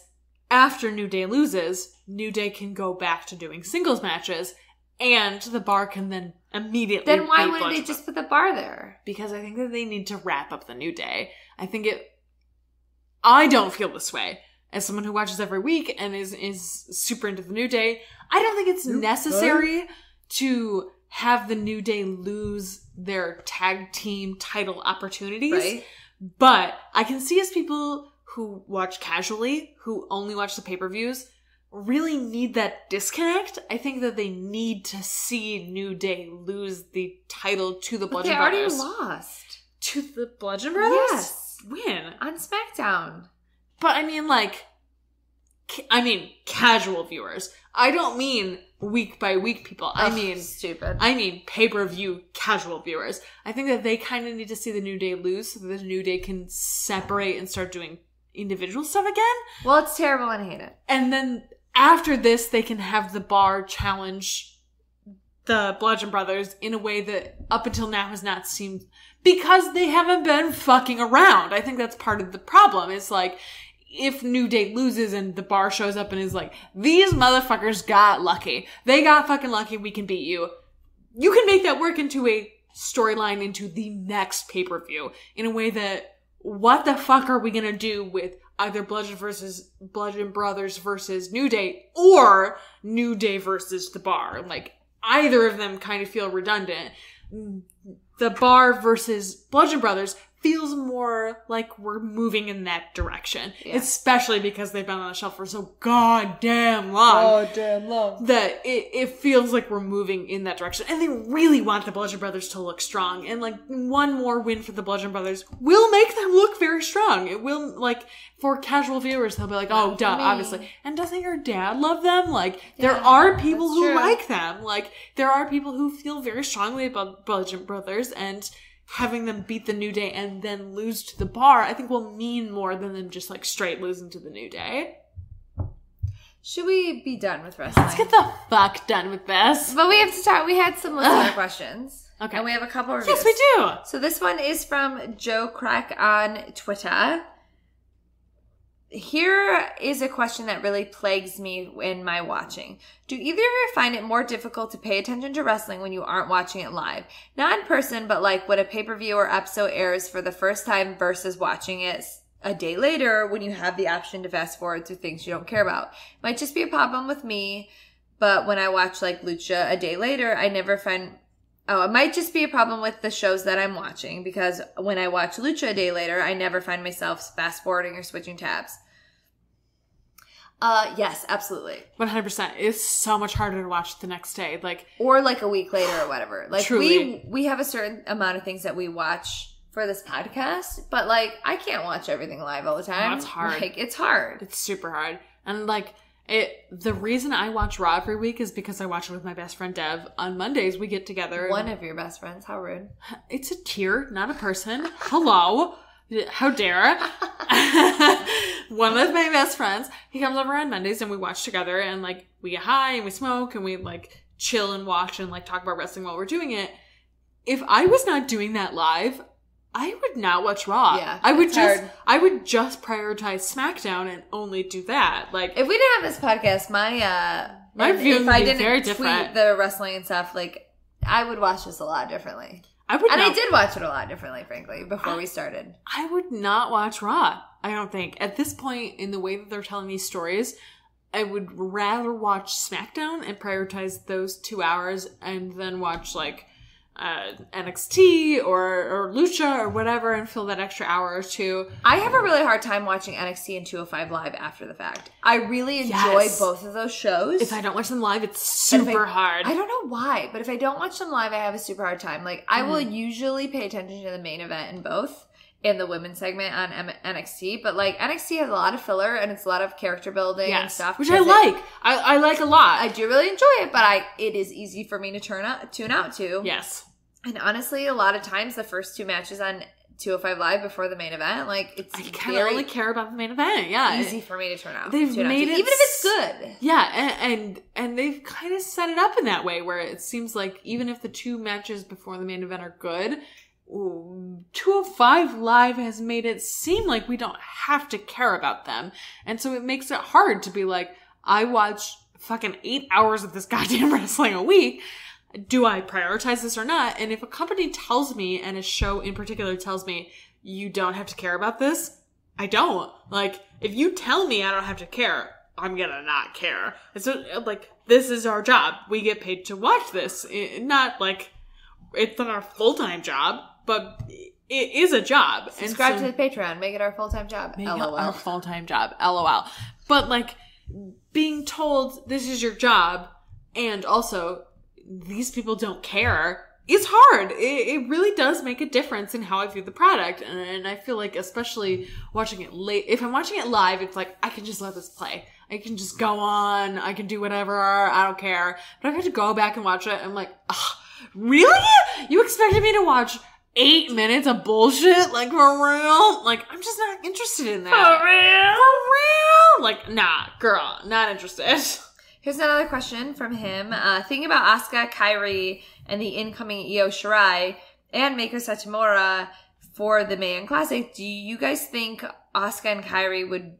S7: after New Day loses, New Day can go back to doing singles matches, and the Bar can then immediately
S6: Then why
S7: beat
S6: wouldn't they
S7: Bludgeon
S6: just put the Bar there?
S7: Because I think that they need to wrap up the New Day. I don't feel this way. As someone who watches every week and is super into the New Day, I don't think it's necessary to have the New Day lose their tag team title opportunities.
S6: Right.
S7: But I can see as people who watch casually, who only watch the pay-per-views, really need that disconnect. I think that they need to see New Day lose the title to the Bludgeon Brothers.
S6: They already lost.
S7: To the Bludgeon Brothers?
S6: Yes.
S7: When?
S6: On SmackDown.
S7: But I mean, like, casual viewers. I don't mean week by week people. I mean pay-per-view casual viewers. I think that they kind of need to see the New Day lose so that the New Day can separate and start doing individual stuff again.
S6: Well, it's terrible and I hate it.
S7: And then after this, they can have the Bar challenge the Bludgeon Brothers in a way that up until now has not seemed, because they haven't been fucking around. I think that's part of the problem. It's like, if New Day loses and the Bar shows up and is like, these motherfuckers got lucky. They got fucking lucky, we can beat you. You can make that work into a storyline into the next pay-per-view in a way that, what the fuck are we gonna do with either Bludgeon Brothers versus New Day or New Day versus the Bar? Like, either of them kind of feel redundant. The Bar versus Bludgeon Brothers feels more like we're moving in that direction. Yeah. Especially because they've been on the shelf for so goddamn long. That it feels like we're moving in that direction. And they really want the Bludgeon Brothers to look strong. And like, one more win for the Bludgeon Brothers will make them look very strong. It will, like, for casual viewers, they'll be like, oh, duh, obviously. And doesn't your dad love them? Like, there are people who like them. Like, there are people who feel very strongly about Bludgeon Brothers, and having them beat the New Day and then lose to the Bar, I think will mean more than them just like straight losing to the New Day.
S6: Should we be done with wrestling?
S7: Let's get the fuck done with this.
S6: But we have to start. We had some listener questions. Okay. And we have a couple reviews.
S7: Yes, we do.
S6: So this one is from Joe Crack on Twitter. Here is a question that really plagues me in my watching. Do either of you find it more difficult to pay attention to wrestling when you aren't watching it live? Not in person, but like when a pay-per-view or episode airs for the first time versus watching it a day later when you have the option to fast forward through things you don't care about. Might just be a problem with me, but when I watch like Lucha a day later, I never find... Oh, it might just be a problem with the shows that I'm watching, because when I watch Lucha a day later, I never find myself fast forwarding or switching tabs. Yes, absolutely.
S7: 100%. It's so much harder to watch the next day. Like,
S6: or like a week later or whatever. Like,
S7: truly.
S6: we have a certain amount of things that we watch for this podcast, but like, I can't watch everything live all the time.
S7: No, it's hard.
S6: Like, it's hard.
S7: It's super hard. And like, the reason I watch Raw every week is because I watch it with my best friend Dev. On Mondays, we get together.
S6: One of your best friends. How rude.
S7: It's a tier, not a person. Hello. How dare. One of my best friends, he comes over on Mondays and we watch together, and like, we get high and we smoke and we like chill and watch and like talk about wrestling while we're doing it. If I was not doing that live, I would not watch Raw.
S6: Yeah,
S7: I would just prioritize SmackDown and only do that. Like,
S6: if we didn't have this podcast, my
S7: viewing would be very
S6: tweet
S7: different.
S6: The wrestling and stuff, like, I would watch this a lot differently. I did watch it a lot differently, frankly, before we started.
S7: I would not watch Raw, I don't think. At this point, in the way that they're telling these stories, I would rather watch SmackDown and prioritize those 2 hours and then watch, like, NXT or Lucha or whatever and fill that extra hour or two.
S6: I have a really hard time watching NXT and 205 Live after the fact. I really enjoy both of those shows.
S7: If I don't watch them live, it's super hard.
S6: I don't know why, but if I don't watch them live, I have a super hard time. Like, I will usually pay attention to the main event in both, in the women's segment on NXT, but like, NXT has a lot of filler and it's a lot of character building and stuff,
S7: which I like. I like a lot.
S6: I do really enjoy it, but it is easy for me to tune out to.
S7: Yes.
S6: And honestly, a lot of times the first two matches on 205 Live before the main event, like, it's
S7: I kind of only care about the main event. Yeah,
S6: easy for me to tune out.
S7: They've made it,
S6: even if it's good.
S7: Yeah, and they've kind of set it up in that way where it seems like even if the two matches before the main event are good, 205 Live has made it seem like we don't have to care about them. And so it makes it hard to be like, I watch fucking 8 hours of this goddamn wrestling a week. Do I prioritize this or not? And if a company tells me, and a show in particular tells me, you don't have to care about this, I don't. Like, if you tell me I don't have to care, I'm gonna not care. And so, like, this is our job. We get paid to watch this. Not like, it's not our full-time job, but it is a job.
S6: Subscribe to the Patreon. Make it our full-time job.
S7: Make
S6: LOL.
S7: it our full-time job. LOL. But, like, being told this is your job, and also, these people don't care, it's hard. It really does make a difference in how I view the product. And I feel like, especially watching it late, if I'm watching it live, it's like, I can just let this play. I can just go on. I can do whatever. I don't care. But I have to go back and watch it. I'm like, ugh, really? You expected me to watch 8 minutes of bullshit? Like, for real? Like, I'm just not interested in that.
S6: For real?
S7: For real? Like, nah, girl, not interested.
S6: Here's another question from him. Thinking about Asuka, Kairi, and the incoming Io Shirai and Meiko Satomura for the Mae Young Classic, do you guys think Asuka and Kairi would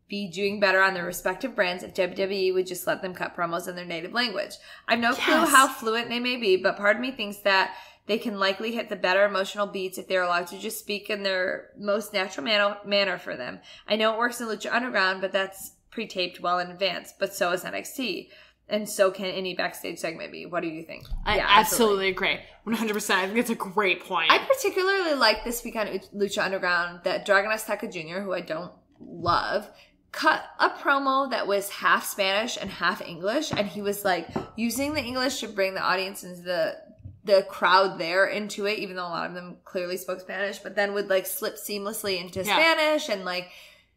S6: be doing better on their respective brands if WWE would just let them cut promos in their native language? I have no clue how fluent they may be, but part of me thinks that they can likely hit the better emotional beats if they're allowed to just speak in their most natural manner for them. I know it works in Lucha Underground, but that's pre-taped well in advance, but so is NXT. And so can any backstage segment be. What do you think?
S7: I absolutely agree. 100%. I think it's a great point.
S6: I particularly like this week on Lucha Underground that Dragon Azteca Jr., who I don't love, cut a promo that was half Spanish and half English, and he was like using the English to bring the audience into the crowd there into it, even though a lot of them clearly spoke Spanish, but then would like slip seamlessly into Spanish, and like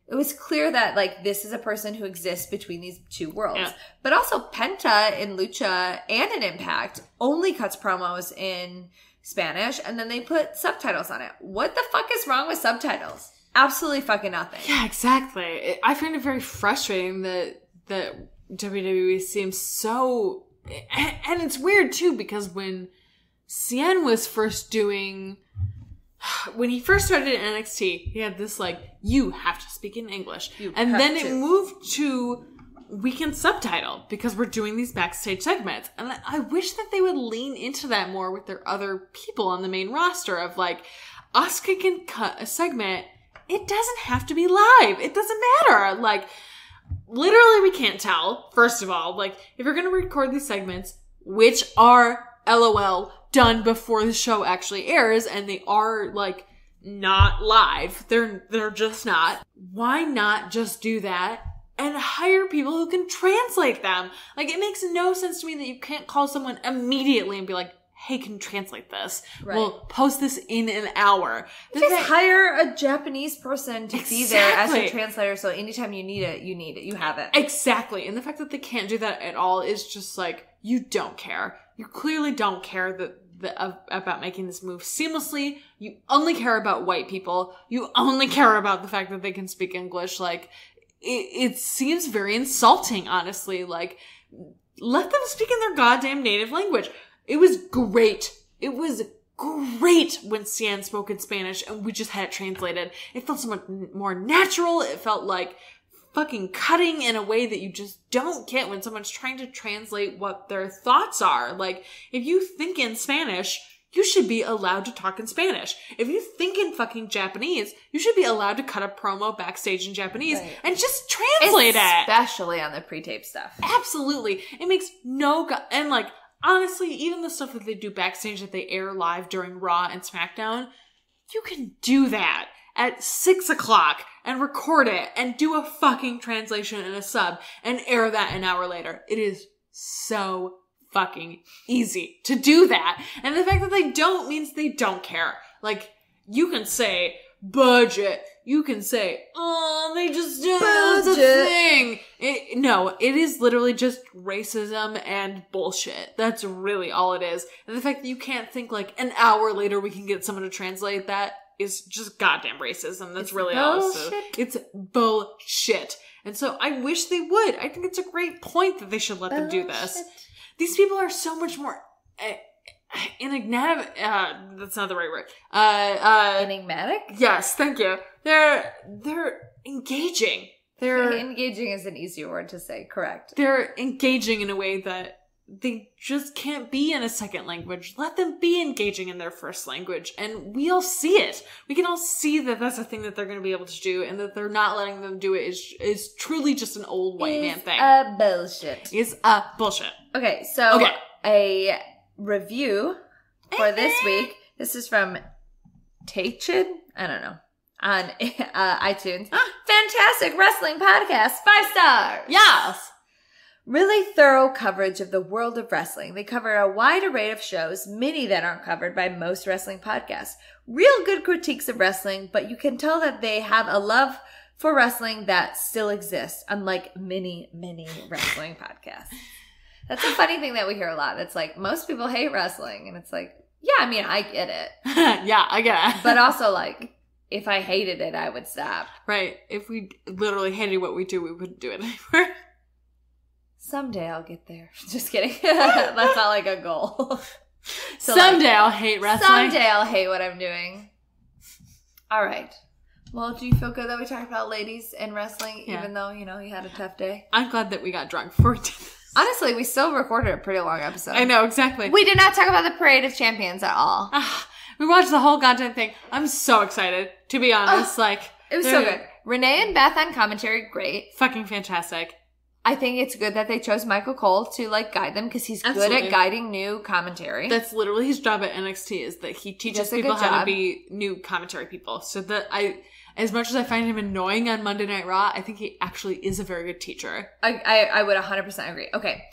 S6: it was clear that like this is a person who exists between these two worlds. Yeah. But also Penta in Lucha and in Impact only cuts promos in Spanish, and then they put subtitles on it. What the fuck is wrong with subtitles? Absolutely fucking nothing.
S7: Yeah, exactly. I find it very frustrating that WWE seems so... And it's weird, too, because when Cien was first doing... When he first started in NXT, he had this, like, you have to speak in English. And then it moved to, we can subtitle because we're doing these backstage segments. And I wish that they would lean into that more with their other people on the main roster of, like, Asuka can cut a segment. It doesn't have to be live. It doesn't matter. Like, literally we can't tell, first of all. Like, if you're going to record these segments, which are, LOL, done before the show actually airs, and they are, like, not live. They're just not. Why not just do that and hire people who can translate them? Like, it makes no sense to me that you can't call someone immediately and be like, hey, can you translate this? Right. We'll post this in an hour.
S6: Just hire a Japanese person to be there as your translator, so anytime you need it. You have it.
S7: Exactly. And the fact that they can't do that at all is just like, you don't care. You clearly don't care about making this move seamlessly. You only care about white people. You only care about the fact that they can speak English. Like, it seems very insulting, honestly. Like, let them speak in their goddamn native language. It was great. It was great when Cien spoke in Spanish and we just had it translated. It felt so much more natural. It felt like fucking cutting in a way that you just don't get when someone's trying to translate what their thoughts are. Like, if you think in Spanish, you should be allowed to talk in Spanish. If you think in fucking Japanese, you should be allowed to cut a promo backstage in Japanese and just translate it.
S6: Especially on the pre-tape stuff.
S7: Absolutely. It makes no... and like, honestly, even the stuff that they do backstage that they air live during Raw and SmackDown, you can do that at 6 o'clock and record it and do a fucking translation and a sub and air that an hour later. It is so fucking easy to do that. And the fact that they don't means they don't care. Like, you can say budget. You can say, oh, they just did the thing. It is literally just racism and bullshit. That's really all it is. And the fact that you can't think like an hour later we can get someone to translate that is just goddamn racism. That's really all. So it's bullshit. And so I wish they would. I think it's a great point that they should let them do this. These people are so much more enigmatic. That's not the right word.
S6: Enigmatic?
S7: Yes, thank you. They're engaging.
S6: Engaging is an easier word to say. Correct.
S7: They're engaging in a way that they just can't be in a second language. Let them be engaging in their first language, and we all see it. We can all see that that's a thing that they're going to be able to do, and that they're not letting them do it is truly just an old white man thing.
S6: Bullshit.
S7: It's a bullshit.
S6: Okay, so a review for this week. This is from Tachin. I don't know. On iTunes. Fantastic wrestling podcast. 5 stars.
S7: Yes.
S6: Really thorough coverage of the world of wrestling. They cover a wide array of shows, many that aren't covered by most wrestling podcasts. Real good critiques of wrestling, but you can tell that they have a love for wrestling that still exists, unlike many, many wrestling podcasts. That's a funny thing that we hear a lot. It's like, most people hate wrestling. And it's like, yeah, I mean, I get it.
S7: Yeah, I get it.
S6: But also, like, if I hated it, I would stop.
S7: Right. If we literally hated what we do, we wouldn't do it anymore.
S6: Someday I'll get there. Just kidding. That's not like a goal. So
S7: someday I'll hate wrestling.
S6: Someday I'll hate what I'm doing. All right. Well, do you feel good that we talked about ladies in wrestling, even though, you had a tough day?
S7: I'm glad that we got drunk before we did this.
S6: Honestly, we still recorded a pretty long episode.
S7: I know, exactly.
S6: We did not talk about the Parade of Champions at all.
S7: We watched the whole goddamn thing. I'm so excited, to be honest.
S6: It was so good. Renee and Beth on commentary, great.
S7: Fucking fantastic.
S6: I think it's good that they chose Michael Cole to guide them because he's good at guiding new commentary.
S7: That's literally his job at NXT, is that he teaches people how to be new commentary people. So that as much as I find him annoying on Monday Night Raw, I think he actually is a very good teacher.
S6: I would 100% agree. Okay.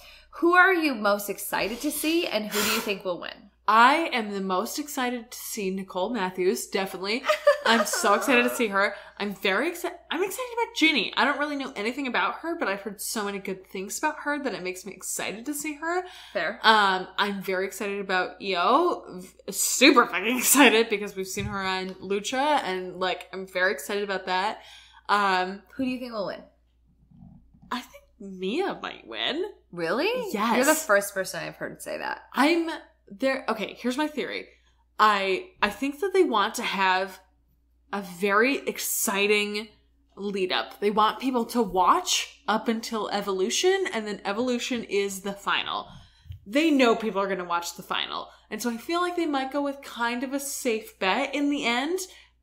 S6: Who are you most excited to see and who do you think will win?
S7: I am the most excited to see Nicole Matthews, definitely. I'm so excited to see her. I'm excited about Ginny. I don't really know anything about her, but I've heard so many good things about her that it makes me excited to see her.
S6: Fair.
S7: I'm very excited about Io. Super fucking excited because we've seen her on Lucha, and I'm very excited about that.
S6: Who do you think will win?
S7: I think Mia might win.
S6: Really?
S7: Yes.
S6: You're the first person I've heard say that.
S7: I'm there. Okay, here's my theory. I think that they want to have a very exciting lead up. They want people to watch up until Evolution, and then Evolution is the final. They know people are going to watch the final. And so I feel like they might go with kind of a safe bet in the end,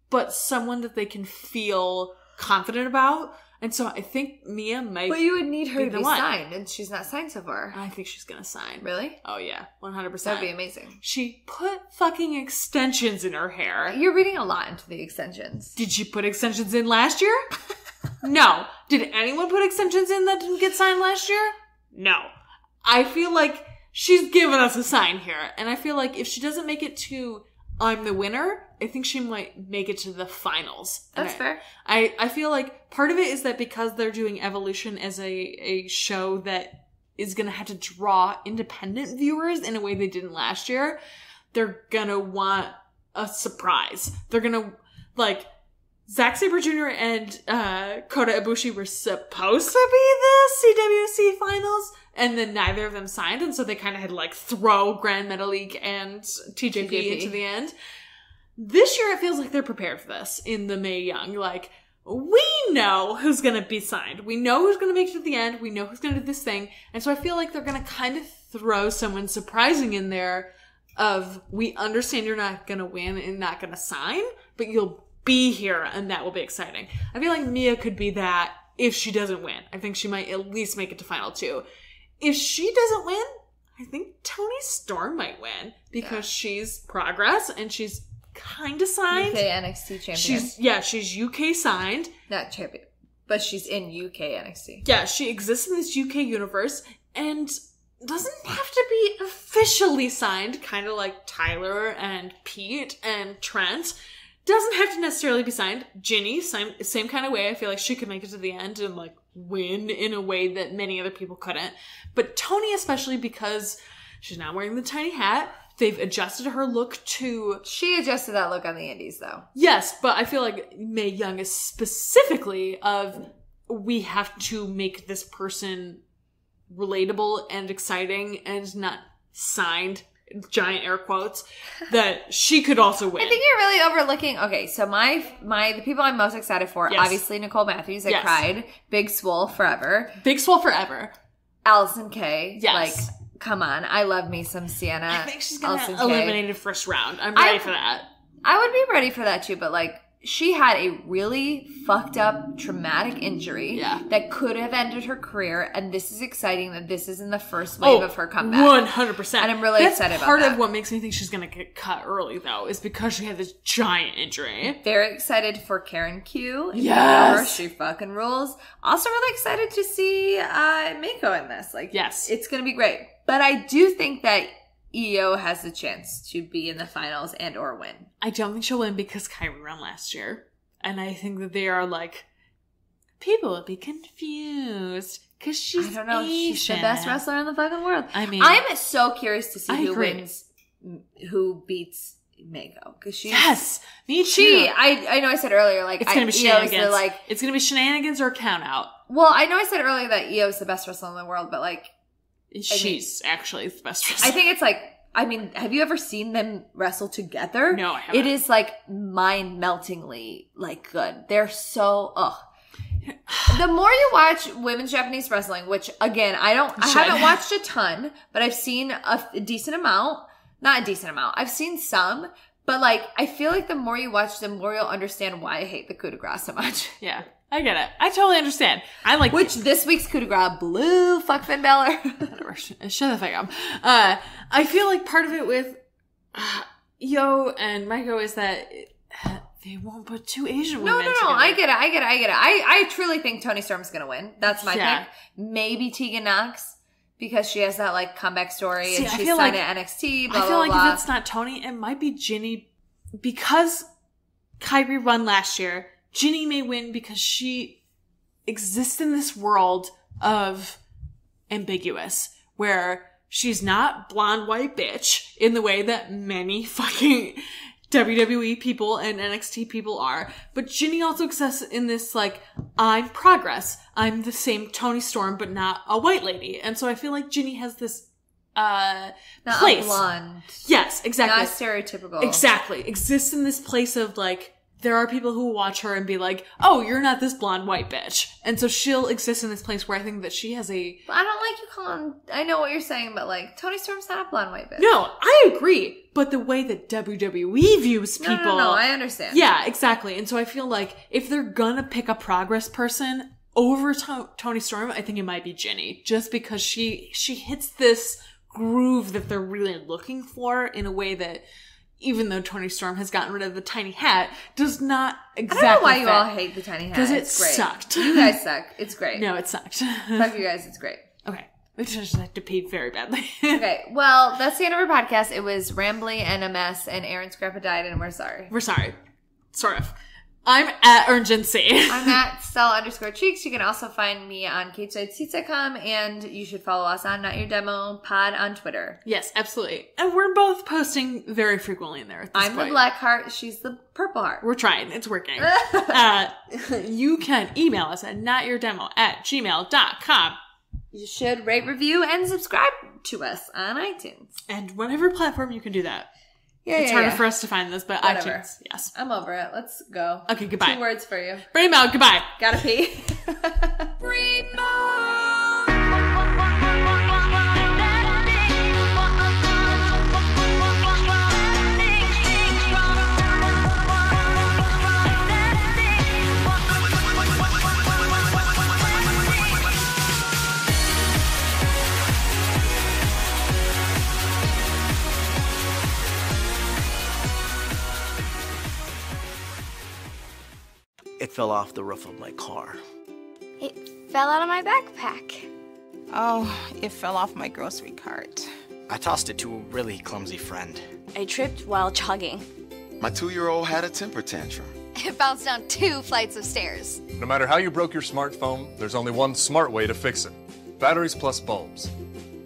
S7: but someone that they can feel confident about. And so I think Mia might.
S6: But you would need her to be
S7: one.
S6: signed, and she's not signed so far.
S7: I think she's going to sign.
S6: Really?
S7: Oh, yeah. 100%.
S6: That'd be amazing.
S7: She put fucking extensions in her hair.
S6: You're reading a lot into the extensions.
S7: Did she put extensions in last year? No. Did anyone put extensions in that didn't get signed last year? No. I feel like she's giving us a sign here. And I feel like if she doesn't make it to I'm the winner, I think she might make it to the finals.
S6: That's fair.
S7: I feel like part of it is that because they're doing Evolution as a show that is going to have to draw independent viewers in a way they didn't last year, they're going to want a surprise. They're going to, Zack Sabre Jr. and Kota Ibushi were supposed to be the CWC finals, and then neither of them signed, and so they kind of had to throw Grand Metalik and TJP into the end. This year it feels like they're prepared for this in the Mae Young. We know who's going to be signed. We know who's going to make it to the end. We know who's going to do this thing. And so I feel like they're going to kind of throw someone surprising in there of, we understand you're not going to win and not going to sign, but you'll be here, and that will be exciting. I feel like Mia could be that if she doesn't win. I think she might at least make it to Final 2. If she doesn't win, I think Toni Storm might win because she's progress and she's kind of signed.
S6: UK NXT champion.
S7: She's UK signed.
S6: Not champion, but she's in UK NXT.
S7: Yeah, she exists in this UK universe and doesn't have to be officially signed, kind of like Tyler and Pete and Trent. Doesn't have to necessarily be signed. Ginny, same kind of way. I feel like she could make it to the end and win in a way that many other people couldn't. But Toni, especially because she's not wearing the tiny hat. They've adjusted her look to...
S6: She adjusted that look on the Indies, though.
S7: Yes, but I feel like Mae Young is specifically of, we have to make this person relatable and exciting and not signed, giant air quotes, that she could also win.
S6: I think you're really overlooking... Okay, so the people I'm most excited for, obviously Nicole Matthews, I cried. Big Swole forever.
S7: Big Swole forever.
S6: Allison Kay.
S7: Yes.
S6: Come on. I love me some Sienna.
S7: I think she's going to eliminate the first round. I'm ready for that.
S6: I would be ready for that too, but she had a really fucked up traumatic injury
S7: Yeah.
S6: that could have ended her career, and this is exciting that this is in the first wave of her comeback.
S7: 100%.
S6: And I'm really excited about
S7: part
S6: that.
S7: of what makes me think she's going to get cut early, though, is because she had this giant injury.
S6: Very excited for Karen Q.
S7: Yes.
S6: She fucking rules. Also really excited to see Mako in this. Like,
S7: Yes.
S6: It's going to be great. But I do think that EO has the chance to be in the finals and or win.
S7: I don't think she'll win because Kyrie won last year. And I think that they are like, people will be confused because she's
S6: I don't know.
S7: Asian.
S6: She's the best wrestler in the fucking world.
S7: I mean,
S6: I'm so curious to see
S7: I
S6: who
S7: agree.
S6: wins, who beats Mako. Because she's...
S7: Yes, me too.
S6: I know I said earlier, like,
S7: It's gonna be
S6: EO is
S7: shenanigans.
S6: the, like...
S7: It's gonna be shenanigans or count out.
S6: Well, I know I said earlier that EO is the best wrestler in the world, but, like...
S7: She's actually the best wrestler.
S6: I think it's like, I mean, have you ever seen them wrestle together?
S7: No, I haven't.
S6: It is like mind-meltingly like good. They're so The more you watch women's Japanese wrestling, which again, I haven't watched a ton, but I've seen a decent amount. Not a decent amount. I've seen some, but like I feel like the more you watch, the more you'll understand why I hate the coup de grace so much.
S7: Yeah, I get it. I totally understand. I like
S6: Which this week's coup de grace blew fuck Finn Balor.
S7: Whatever. Shut the fuck up. I feel like part of it with Yo and Maiko is that they won't put two Asian women together.
S6: No. I get it. I truly think Toni Storm's gonna win. That's my pick. Maybe Tegan Knox because she has that like comeback story and she's signed at NXT. Blah,
S7: I feel
S6: blah,
S7: like
S6: blah.
S7: if it's not Toni, it might be Ginny because Kyrie won last year. Ginny may win because she exists in this world of ambiguous where she's not blonde white bitch in the way that many fucking WWE people and NXT people are. But Ginny also exists in this like, I'm progress. I'm the same Toni Storm, but not a white lady. And so I feel like Ginny has this
S6: not
S7: place.
S6: A blonde.
S7: Yes, exactly.
S6: Not stereotypical.
S7: Exactly. Exists in this place of like, there are people who watch her and be like, oh, you're not this blonde white bitch. And so she'll exist in this place where I think that she has a...
S6: But I don't like you calling... I know what you're saying, but like, Toni Storm's not a blonde white bitch.
S7: No, I agree. But the way that WWE views people...
S6: No, I understand.
S7: Yeah, exactly. And so I feel like if they're gonna pick a progress person over Toni Storm, I think it might be Ginny. Just because she hits this groove that they're really looking for in a way that... even though Toni Storm has gotten rid of the tiny hat, does not exactly
S6: I don't know why
S7: fit.
S6: you all hate the tiny hat.
S7: Because it
S6: It's great.
S7: sucked.
S6: You guys suck. It's great.
S7: No, it sucked.
S6: Fuck you guys. It's great.
S7: Okay. We just have to pee very badly.
S6: Okay. Well, that's the end of our podcast. It was rambly and a mess, and Erin's grandpa died, and we're sorry.
S7: We're sorry. Sort of. I'm at urgency.
S6: I'm at Stella_Cheeks. You can also find me on CageSideSeats.com, and you should follow us on Not Your Demo Pod on Twitter.
S7: Yes, absolutely. And we're both posting very frequently in there at this
S6: I'm
S7: point.
S6: the black heart. She's the purple heart.
S7: We're trying. It's working. You can email us at notyourdemo@gmail.com.
S6: You should rate, review, and subscribe to us on iTunes.
S7: And whatever platform you can do that.
S6: Yeah,
S7: It's harder for us to find this, but
S6: Whatever.
S7: iTunes, yes.
S6: I'm over it. Let's go.
S7: Okay, goodbye.
S6: 2 words for you.
S7: Bring them out. Goodbye.
S6: Gotta pee.
S1: It fell off the roof of my car.
S2: It fell out of my backpack.
S3: Oh, it fell off my grocery cart.
S1: I tossed it to a really clumsy friend.
S8: I tripped while jogging.
S4: My 2-year-old had a temper tantrum.
S8: It bounced down 2 flights of stairs.
S5: No matter how you broke your smartphone, there's only one smart way to fix it. Batteries plus bulbs.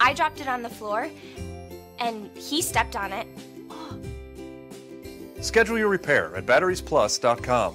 S2: I dropped it on the floor, and he stepped on it.
S5: Schedule your repair at batteriesplus.com.